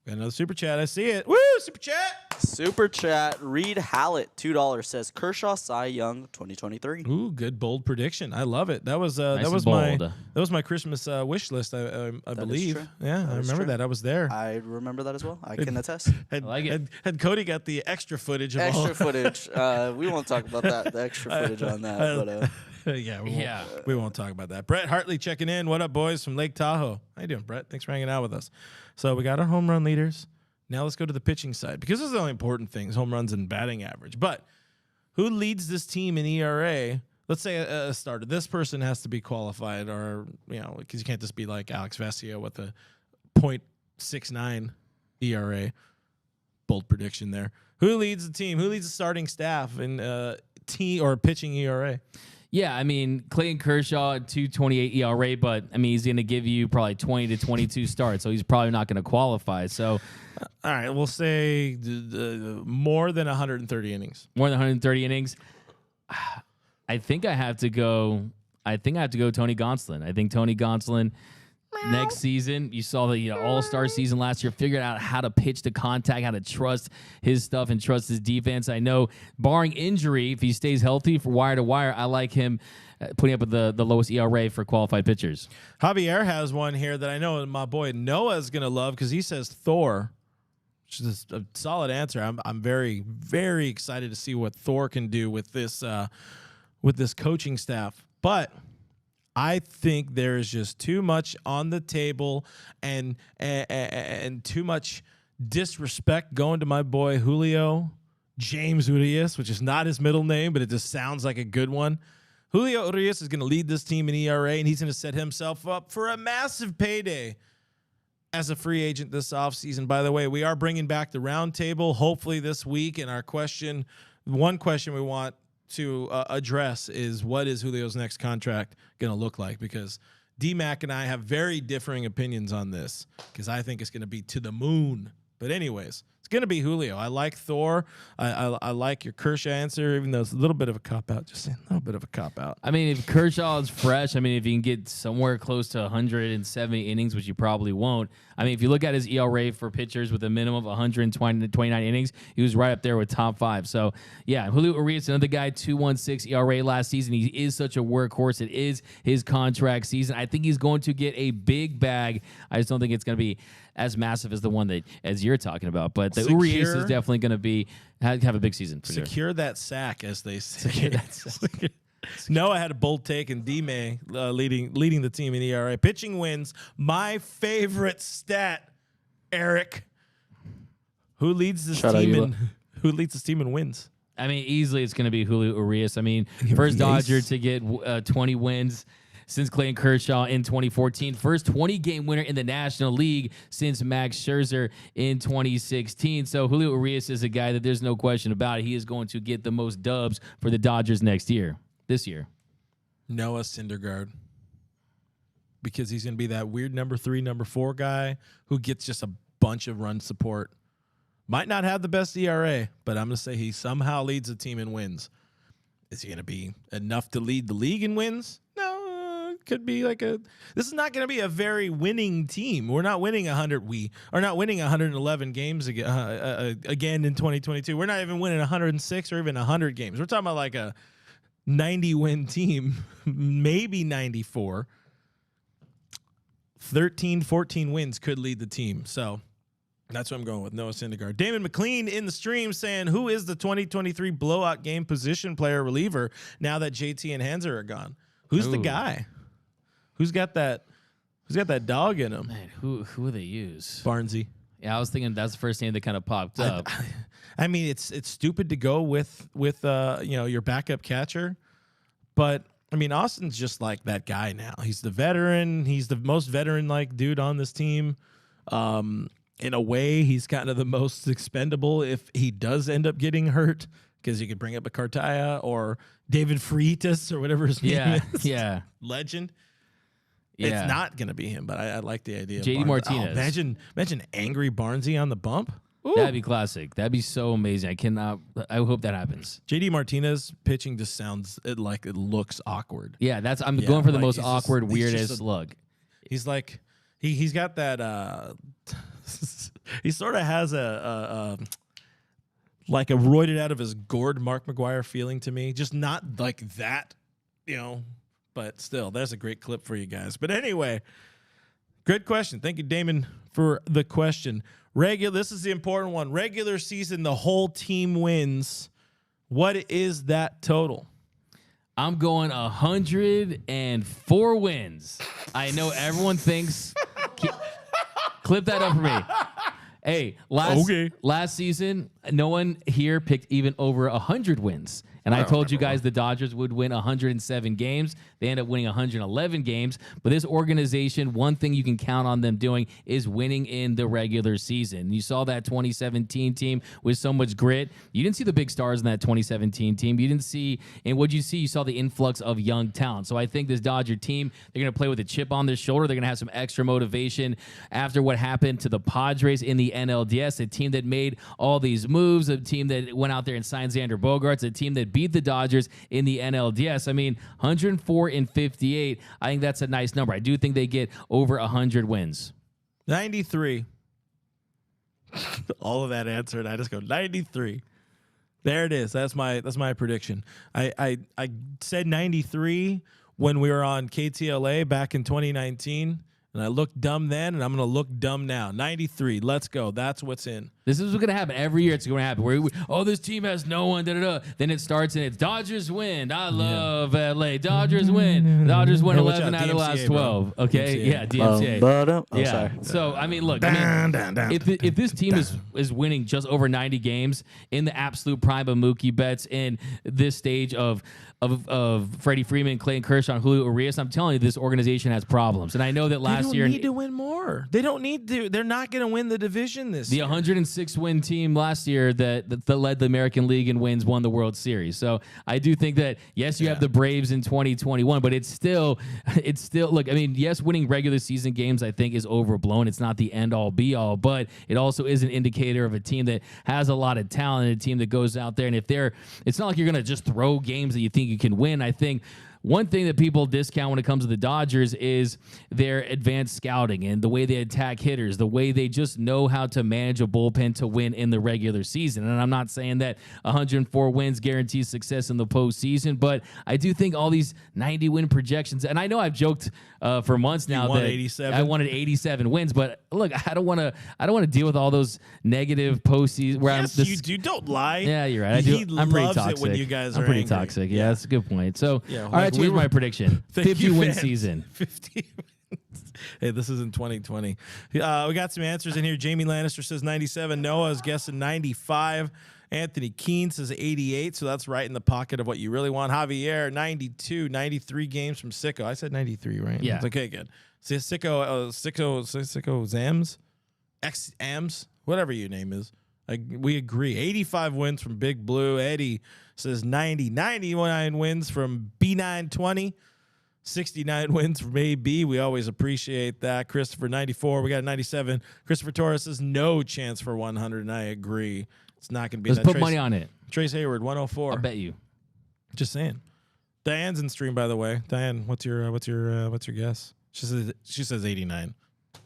Got another super chat. I see it. Woo! Super chat. Super chat. Reed Hallett, $2 says Kershaw Cy Young 2023. Ooh, good bold prediction. I love it. That was Nice that and was bold. my Christmas wish list. I believe. true. Yeah, I is remember true. that. I was there. I remember that as well. I can attest. Had, I like it. Had Cody got the extra footage of all. Extra footage. We won't talk about that. The extra footage on that. But Yeah, Yeah. we won't talk about that. Brett Hartley checking in. What up, boys from Lake Tahoe? How you doing, Brett? Thanks for hanging out with us. So we got our home run leaders. Now let's go to the pitching side because this is the only important things: home runs and batting average. But who leads this team in ERA? Let's say a starter. This person has to be qualified, or because you can't just be like Alex Vesia with a .69 ERA. Bold prediction there. Who leads the team? Who leads the starting staff in pitching ERA? Yeah, I mean, Clayton Kershaw at 2.28 ERA, but I mean, he's going to give you probably 20 to 22 starts, so he's probably not going to qualify. So, All right, we'll say more than 130 innings. more than 130 innings. I think I have to go. Tony Gonsolin. I think Tony Gonsolin next season. You saw the All-Star season last year. Figured out how to pitch to contact, how to trust his stuff and trust his defense. I know, barring injury, if he stays healthy for wire to wire, I like him putting up with the lowest ERA for qualified pitchers. Javier has one here that I know my boy Noah's going to love because he says Thor, which is a solid answer. I'm very, very excited to see what Thor can do with this coaching staff. But I think there is just too much on the table and too much disrespect going to my boy Julio James Urias, which is not his middle name, but it just sounds like a good one. Julio Urias is going to lead this team in ERA, and he's going to set himself up for a massive payday as a free agent this offseason. By the way, we are bringing back the round table hopefully this week, and one question we want to address is what is Julio's next contract going to look like, because D-Mac and I have very differing opinions on this because I think it's going to be to the moon. But anyways, it's going to be Julio. I like Thor. I like your Kershaw answer, even though it's a little bit of a cop-out. Just a little bit of a cop-out. I mean, if Kershaw is fresh, I mean, if you can get somewhere close to 170 innings, which you probably won't. I mean, if you look at his ERA for pitchers with a minimum of 129 innings, he was right up there with top 5. So, yeah, Julio Urias, another guy, 2.16 ERA last season. He is such a workhorse. It is his contract season. I think he's going to get a big bag. I just don't think it's going to be as massive as the one that as you're talking about. But the Urias is definitely going to be have a big season for sure. Secure that sack, as they say. Secure that sack. Noah had a bold take, and D-May leading the team in ERA. Pitching wins, my favorite stat, Eric. Who leads this team in wins? I mean, easily it's going to be Julio Urias. I mean, first Dodger to get 20 wins since Clayton Kershaw in 2014. First 20-game winner in the National League since Max Scherzer in 2016. So Julio Urias is a guy that there's no question about it. He is going to get the most dubs for the Dodgers this year. Noah Syndergaard. Because he's going to be that weird number 3, number 4 guy who gets just a bunch of run support. Might not have the best ERA, but I'm going to say he somehow leads the team in wins. Is he going to be enough to lead the league in wins? No, it could be this is not going to be a very winning team. We're not winning 100. We are not winning 111 games again in 2022. We're not even winning 106 or even 100 games. We're talking about like a 90-win team, maybe 94. 13, 14 wins could lead the team. So that's what I'm going with, Noah Syndergaard. Damon McLean in the stream saying, who is the 2023 blowout game position player reliever now that JT and Hanser are gone? Who's the guy? Who's got that dog in him? Man, who will they use? Barnesy. Yeah, I was thinking that's the first name that kind of popped up. I mean, it's stupid to go with your backup catcher, but I mean, Austin's just like that guy now. He's the veteran. He's the most veteran-like dude on this team. In a way, he's kind of the most expendable if he does end up getting hurt, because you could bring up a Cartaya or David Freitas or whatever his name is. Yeah. Legend. Yeah. It's not going to be him, but I like the idea. JD of Martinez. Oh, imagine angry Barnesy on the bump. Ooh. That'd be classic. That'd be so amazing. I hope that happens. JD Martinez pitching just sounds like it looks awkward. Yeah, I'm going for the most he's awkward, just- he's weirdest just look. He's like he's got that he sort of has a like a roided out of his gourd Mark McGuire feeling to me. Just not like that, but still, there's a great clip for you guys. But anyway, good question. Thank you, Damon, for the question. This is the important one. Regular season, the whole team wins. What is that total? I'm going 104 wins. I know everyone thinks. Clip that up for me. Hey, last season, no one here picked even over 100 wins. And I told you guys the Dodgers would win 107 games. They end up winning 111 games. But this organization, one thing you can count on them doing is winning in the regular season. You saw that 2017 team with so much grit. You didn't see the big stars in that 2017 team. You didn't see, and what you see, you saw the influx of young talent. So I think this Dodger team, they're going to play with a chip on their shoulder. They're going to have some extra motivation after what happened to the Padres in the NLDS, a team that made all these moves, a team that went out there and signed Xander Bogaerts, a team that beat the Dodgers in the NLDS. I mean, 104 and 58. I think that's a nice number. I do think they get over 100 wins. 93. All of that answered. I just go 93. There it is. That's my prediction. I said 93 when we were on KTLA back in 2019. And I looked dumb then, and I'm going to look dumb now. 93. Let's go. That's what's in. This is what's going to happen. Every year it's going to happen. This team has no one, da-da-da. Then it starts, and it's Dodgers win. I love L.A. Dodgers win. Dodgers win 11 out of the last 12. Bro. Okay? DMCA. Yeah, DMCA. Yeah. Sorry. So, I mean, look. If this team is winning just over 90 games in the absolute prime of Mookie Betts in this stage of Freddie Freeman, Clayton Kershaw, and Julio Urias, I'm telling you, this organization has problems. And I know that last year... They don't need to win more. They don't need to. They're not going to win the division this year. The 106-win team last year that led the American League and won the World Series. So I do think that, yes, you have the Braves in 2021, but it's still, look, I mean, yes, winning regular season games, I think, is overblown. It's not the end-all, be-all, but it also is an indicator of a team that has a lot of talent, a team that goes out there, and it's not like you're going to just throw games that you think you can win. I think one thing that people discount when it comes to the Dodgers is their advanced scouting and the way they attack hitters, the way they just know how to manage a bullpen to win in the regular season. And I'm not saying that 104 wins guarantees success in the postseason, but I do think all these 90-win projections, and I know I've joked for months now that 87? I wanted 87 wins, but look, I don't want to deal with all those negative postseason. Yes, you do. Don't lie. Yeah, you're right. I'm pretty toxic. It when you guys I'm are pretty angry. toxic. Yeah, that's a good point. So, Yeah, all right, here's my prediction: 50-win season. 50 wins. Hey, this is in 2020. We got some answers in here. Jamie Lannister says 97. Noah is guessing 95. Anthony Keene says 88, so that's right in the pocket of what you really want. Javier, 92, 93 games from Sicko. I said 93, right? Yeah. Okay, good. See, Sicko Zams? X-Ams? Whatever your name is. We agree. 85 wins from Big Blue. Eddie says 90. 99 wins from B920. 69 wins from AB. We always appreciate that. Christopher, 94. We got a 97. Christopher Torres says no chance for 100, and I agree. It's not going to be Let's that. put money on it. Trace Hayward, 104. I'll bet you. Just saying. Diane's in stream, by the way. Diane, what's your guess? She says 89. Oh,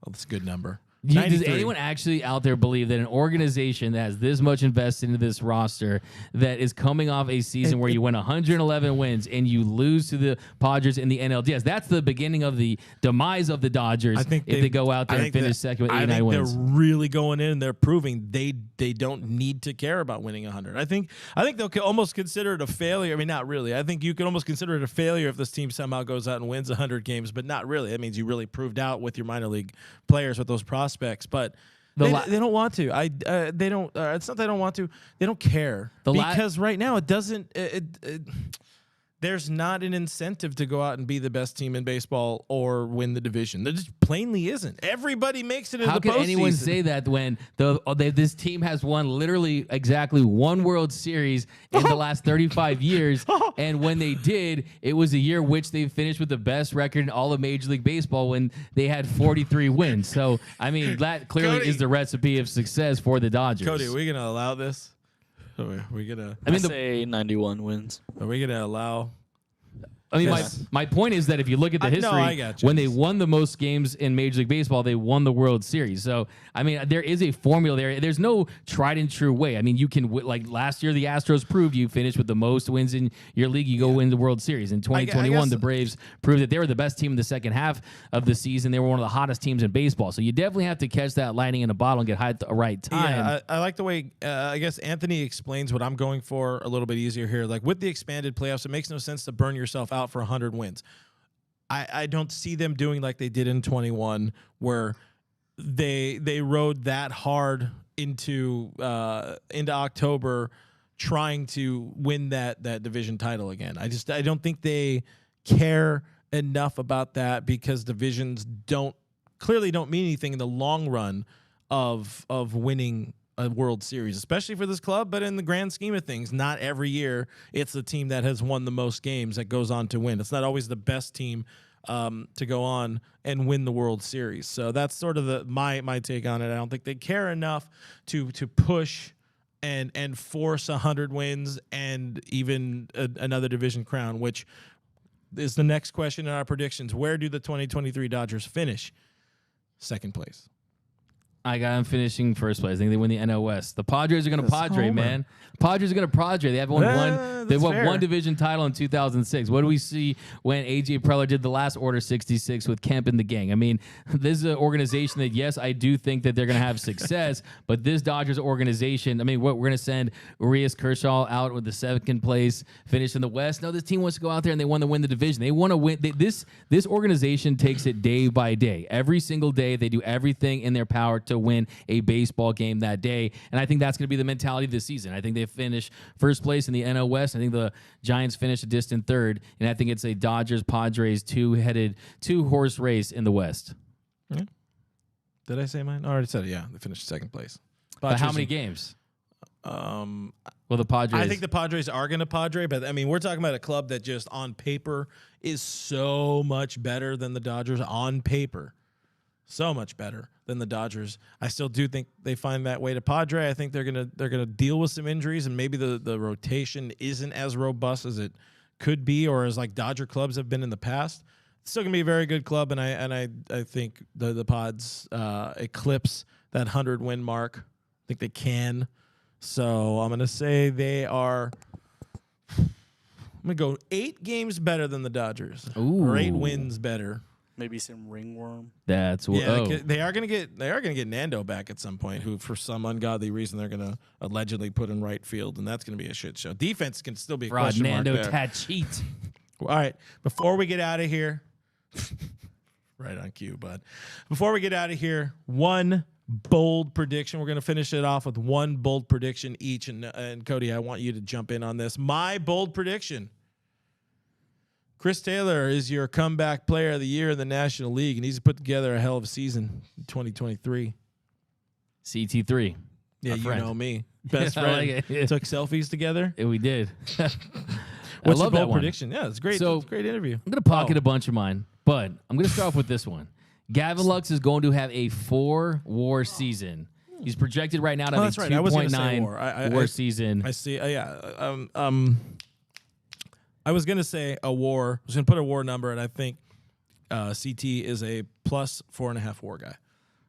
that's a good number. Does 93. anyone actually out there believe that an organization that has this much invested into this roster, that is coming off a season where you win 111 wins and you lose to the Padres in the NLDS, that's the beginning of the demise of the Dodgers if they go out there and finish second with 89 wins? They're really going in and they're proving they don't need to care about winning 100. I think they'll almost consider it a failure. I mean, not really. I think you could almost consider it a failure if this team somehow goes out and wins 100 games, but not really. That means you really proved out with your minor league players with those prospects. But they don't want to. They don't. It's not they don't want to. They don't care because right now it doesn't. There's not an incentive to go out and be the best team in baseball or win the division. There just plainly isn't. Everybody makes it in the postseason. How can anyone say that when this team has won literally exactly one World Series in the last 35 years? And when they did, it was a year which they finished with the best record in all of Major League Baseball when they had 43 wins. So, I mean, that clearly is the recipe of success for the Dodgers. Cody, are we going to allow this? Are we gonna? I say 91 wins. Are we gonna allow? I mean, my point is that if you look at the history, when they won the most games in Major League Baseball, they won the World Series. So, I mean, there is a formula there. There's no tried and true way. I mean, you can, like last year, the Astros proved you finished with the most wins in your league, you go win the World Series. In 2021, the Braves proved that they were the best team in the second half of the season. They were one of the hottest teams in baseball. So you definitely have to catch that lightning in a bottle and get high at the right time. Yeah, I like the way, I guess, Anthony explains what I'm going for a little bit easier here. Like, with the expanded playoffs, it makes no sense to burn yourself out for 100 wins. I don't see them doing like they did in 21, where they rode that hard into October trying to win that division title again. I don't think they care enough about that, because divisions clearly don't mean anything in the long run of winning a World Series, especially for this club. But in the grand scheme of things, not every year it's the team that has won the most games that goes on to win. It's not always the best team to go on and win the World Series. So that's sort of my take on it. I don't think they care enough to push and force 100 wins and even another division crown, which is the next question in our predictions. Where do the 2023 Dodgers finish? Second place. I got them finishing first place. I think they win the NL West. The Padres are going to Padre, man. Padres are going to Padre. They have won one division title in 2006. What do we see when A.J. Preller did the last Order 66 with Kemp and the gang? I mean, this is an organization that, yes, I do think that they're going to have success, but this Dodgers organization, I mean, we're going to send Urias Kershaw out with the second place finish in the West. No, this team wants to go out there and they want to win the division. They want to win. This organization takes it day by day. Every single day, they do everything in their power to win a baseball game that day. And I think that's going to be the mentality of this season. I think they finish first place in the NL West. I think the Giants finish a distant third. And I think it's a Dodgers-Padres two-horse race in the West. Yeah. Did I say mine? I already said it. Yeah, they finished second place. But how many games? Well, the Padres. I think the Padres are going to Padre, but I mean, we're talking about a club that just on paper is so much better than the Dodgers. On paper, so much better than the Dodgers. I still do think they find that way to Padre. I think they're gonna deal with some injuries, and maybe the rotation isn't as robust as it could be, or as like Dodger clubs have been in the past. It's still gonna be a very good club, and I think the Pods eclipse that 100-win mark. I think they can. So I'm gonna say they are. I'm gonna go 8 games better than the Dodgers. Ooh. Or 8 wins better. Maybe some ringworm. That's what. Yeah, they are gonna get Nando back at some point, who for some ungodly reason they're gonna allegedly put in right field, and that's gonna be a shit show. Defense can still be a question mark Nando there. Tachit. All right, before we get out of here, right on cue, bud. Before we get out of here, one bold prediction. We're gonna finish it off with one bold prediction each, and Cody, I want you to jump in on this. My bold prediction. Chris Taylor is your comeback player of the year in the National League, and he's put together a hell of a season in 2023. CT3. Yeah, you know me. Best friend. Like Took selfies together. Yeah, we did. What's your your bold one. prediction? Yeah, it's great. So, it's a great interview. I'm going to pocket a bunch of mine, but I'm going to start off with this one. Gavin Lux is going to have a 4-WAR season. He's projected right now to have a 2.9 WAR season. I see. I was going to say a WAR. I was going to put a WAR number, and I think CT is a plus 4.5 WAR guy.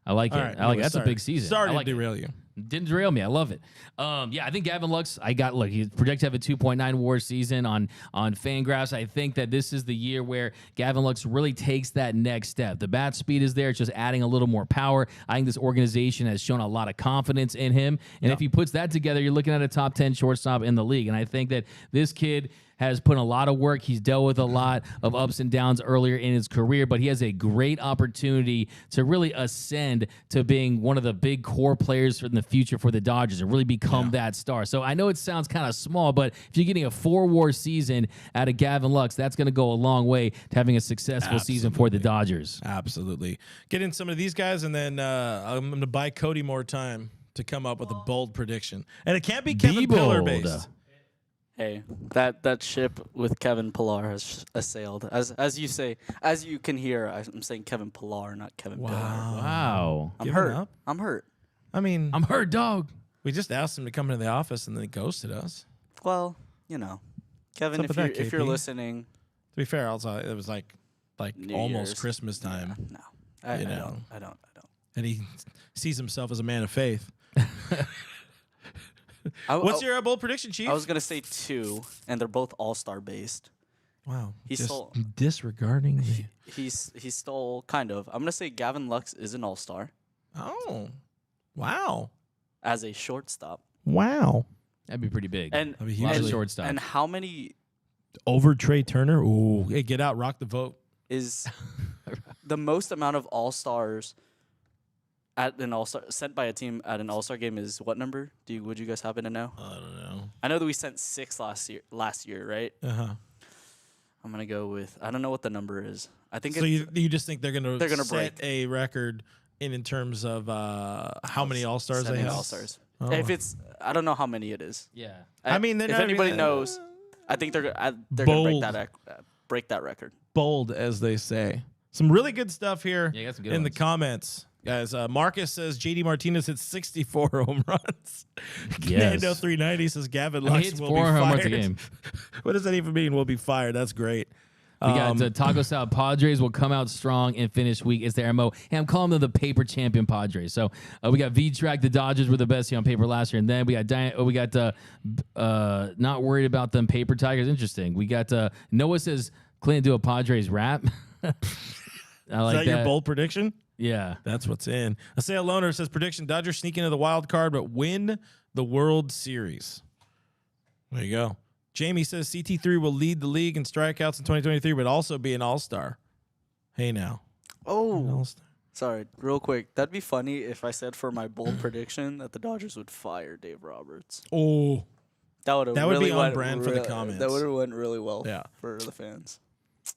I like it. All right, I like anyway, that's a sorry. big season. Sorry I to like it. derail you. Didn't derail me. I love it. Yeah, I think Gavin Lux, he's projected to have a 2.9 WAR season on Fangraphs. I think that this is the year where Gavin Lux really takes that next step. The bat speed is there. It's just adding a little more power. I think this organization has shown a lot of confidence in him. And if he puts that together, you're looking at a top 10 shortstop in the league. And I think that this kid has put in a lot of work. He's dealt with a lot of ups and downs earlier in his career, but he has a great opportunity to really ascend to being one of the big core players in the future for the Dodgers and really become that star. So I know it sounds kind of small, but if you're getting a 4-WAR season out of Gavin Lux, that's going to go a long way to having a successful season for the Dodgers. Absolutely. Get in some of these guys, and then I'm going to buy Cody more time to come up with a bold prediction. And it can't be Kevin Pillar based. Hey, that ship with Kevin Pillar has sailed. As you say, as you can hear, I'm saying Kevin Pillar, not Kevin Pillar. Wow. I'm Giving hurt. up? I'm hurt. I mean, I'm hurt, dog. we just asked him to come into the office, and then he ghosted us. Well, you know, Kevin, What's up with that, if you're KP? listening, To be fair, also it was like New almost Year's. Christmas time, no, I You know. don't. and he sees himself as a man of faith. What's I, your bold prediction, Chief? I was gonna say 2, and they're both All-Star based. Wow, He just stole- disregarding me. He stole kind of. I'm gonna say Gavin Lux is an All-Star Oh, wow, as a shortstop. wow. That'd be pretty big. And That'd be a lot of hugely- shortstops. and how many Over Trey Turner. Ooh, hey, get out, rock the vote. is the most amount of All-Stars at an All-Star sent by a team at an All-Star game is what number? Would you guys happen to know? I don't know. I know that we sent 6 last year, right? I'm gonna go with I don't know what the number is. I think So it's, you just think they're gonna break. set a record in terms of how many All Stars they setting have? All-Stars. Oh. If it's I don't know how many it is. yeah. I mean, they're if not anybody even- knows, I think they're gonna break Bold. break that record. Bold, as they say. Some really good stuff here Yeah, you got some good in the ones. comments. Guys, Marcus says JD Martinez hit 64 home runs. Yes. Nando 390 says Gavin I mean, Lux it's will 4 be home fired. runs a game. What does that even mean? We'll be fired. That's great. We got Taco Salad Padres will come out strong and finish weak. It's their MO. And I'm calling them the paper champion Padres. So we got V-Track. The Dodgers were the best here on paper last year. And then we got not worried about them paper Tigers. Interesting. We got Noah says Clinton do a Padres rap. I like Is that your bold prediction? Yeah. That's what's in. Asaya Loner says prediction: Dodgers sneak into the wild card, but win the World Series. There you go. Jamie says CT3 will lead the league in strikeouts in 2023, but also be an All-Star. Hey now, an Oh, All-Star. sorry, real quick. That'd be funny if I said for my bold prediction that the Dodgers would fire Dave Roberts. Oh, That would be on went brand for the comments. That would have went really well Yeah. for the fans.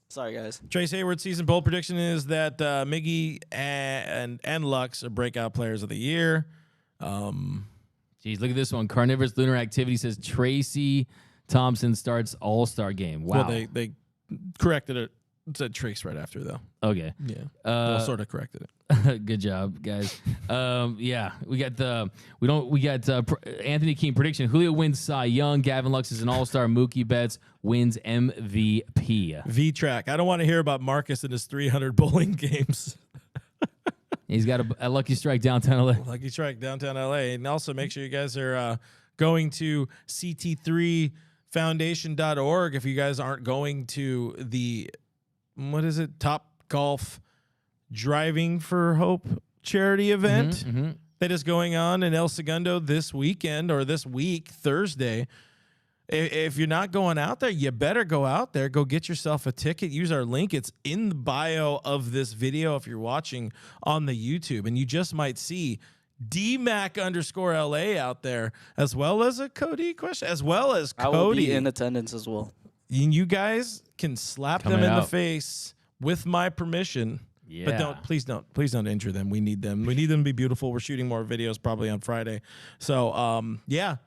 Sorry, guys. Trace Hayward's season bold prediction is that Miggy and Lux are breakout players of the year. Jeez, look at this one. Carnivorous Lunar Activity says Tracy Thompson starts All-Star game. Wow. Well, they corrected it. It said Trace right after though. Okay. Yeah, well, sort of corrected it. Good job, guys. Yeah, we got Anthony King prediction. Julio wins Cy Young. Gavin Lux is an All-Star. Mookie Betts wins MVP. V-Track. I don't want to hear about Marcus and his 300 bowling games. He's got a lucky strike downtown LA. Lucky Strike, downtown LA. And also make sure you guys are going to CT3foundation.org if you guys aren't going to the, what is it, Top Golf Driving for Hope charity event that is going on in El Segundo this weekend or this week, Thursday. If you're not going out there, you better go out there. Go get yourself a ticket. Use our link. It's in the bio of this video if you're watching on the YouTube. And you just might see DMAC_LA out there, as well as a Cody question, as well as Cody. I will be in attendance as well. And you guys can slap Coming them in the out. face with my permission. Yeah. But please don't injure them. We need them. We need them to be beautiful. We're shooting more videos probably on Friday. So, yeah.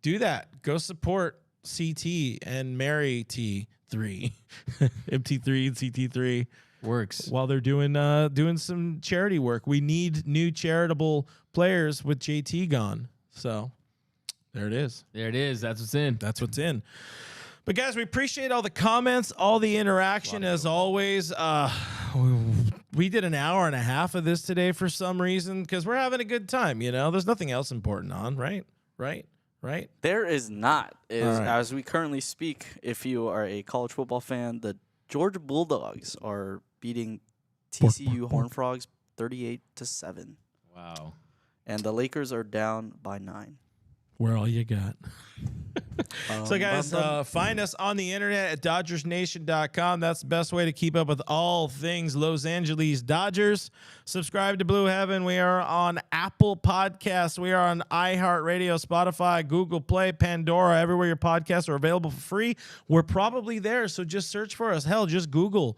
Do that. Go support CT and marry T3, MT3 and CT3 Works. while they're doing some charity work. We need new charitable players with JT gone. So there it is. There it is. That's what's in. That's what's in. But guys, we appreciate all the comments, all the interaction as always. we did an hour and a half of this today for some reason because we're having a good time. There's nothing else important on, right? There is not. All right. As we currently speak, if you are a college football fan, the Georgia Bulldogs are beating TCU Horned Frogs 38-7. Wow. And the Lakers are down by 9. We're all you got. So, guys, find us on the internet at DodgersNation.com. That's the best way to keep up with all things Los Angeles Dodgers. Subscribe to Blue Heaven. We are on Apple Podcasts. We are on iHeartRadio, Spotify, Google Play, Pandora, everywhere your podcasts are available for free. We're probably there, so just search for us. Hell, just Google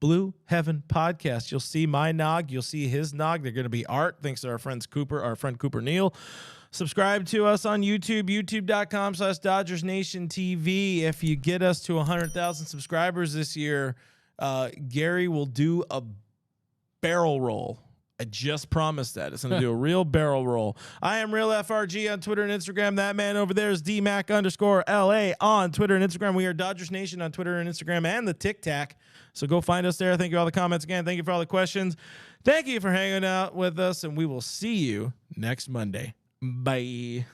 Blue Heaven Podcast. You'll see my nog. You'll see his nog. They're going to be art, thanks to our friend Cooper Neal. Subscribe to us on YouTube, youtube.com/Dodgers Nation TV. If you get us to 100,000 subscribers this year, Gary will do a barrel roll. I just promised that. It's going to do a real barrel roll. I am Real FRG on Twitter and Instagram. That man over there is DMac_LA on Twitter and Instagram. We are Dodgers Nation on Twitter and Instagram and the Tic Tac. So go find us there. Thank you for all the comments again. Thank you for all the questions. Thank you for hanging out with us, and we will see you next Monday. Bye.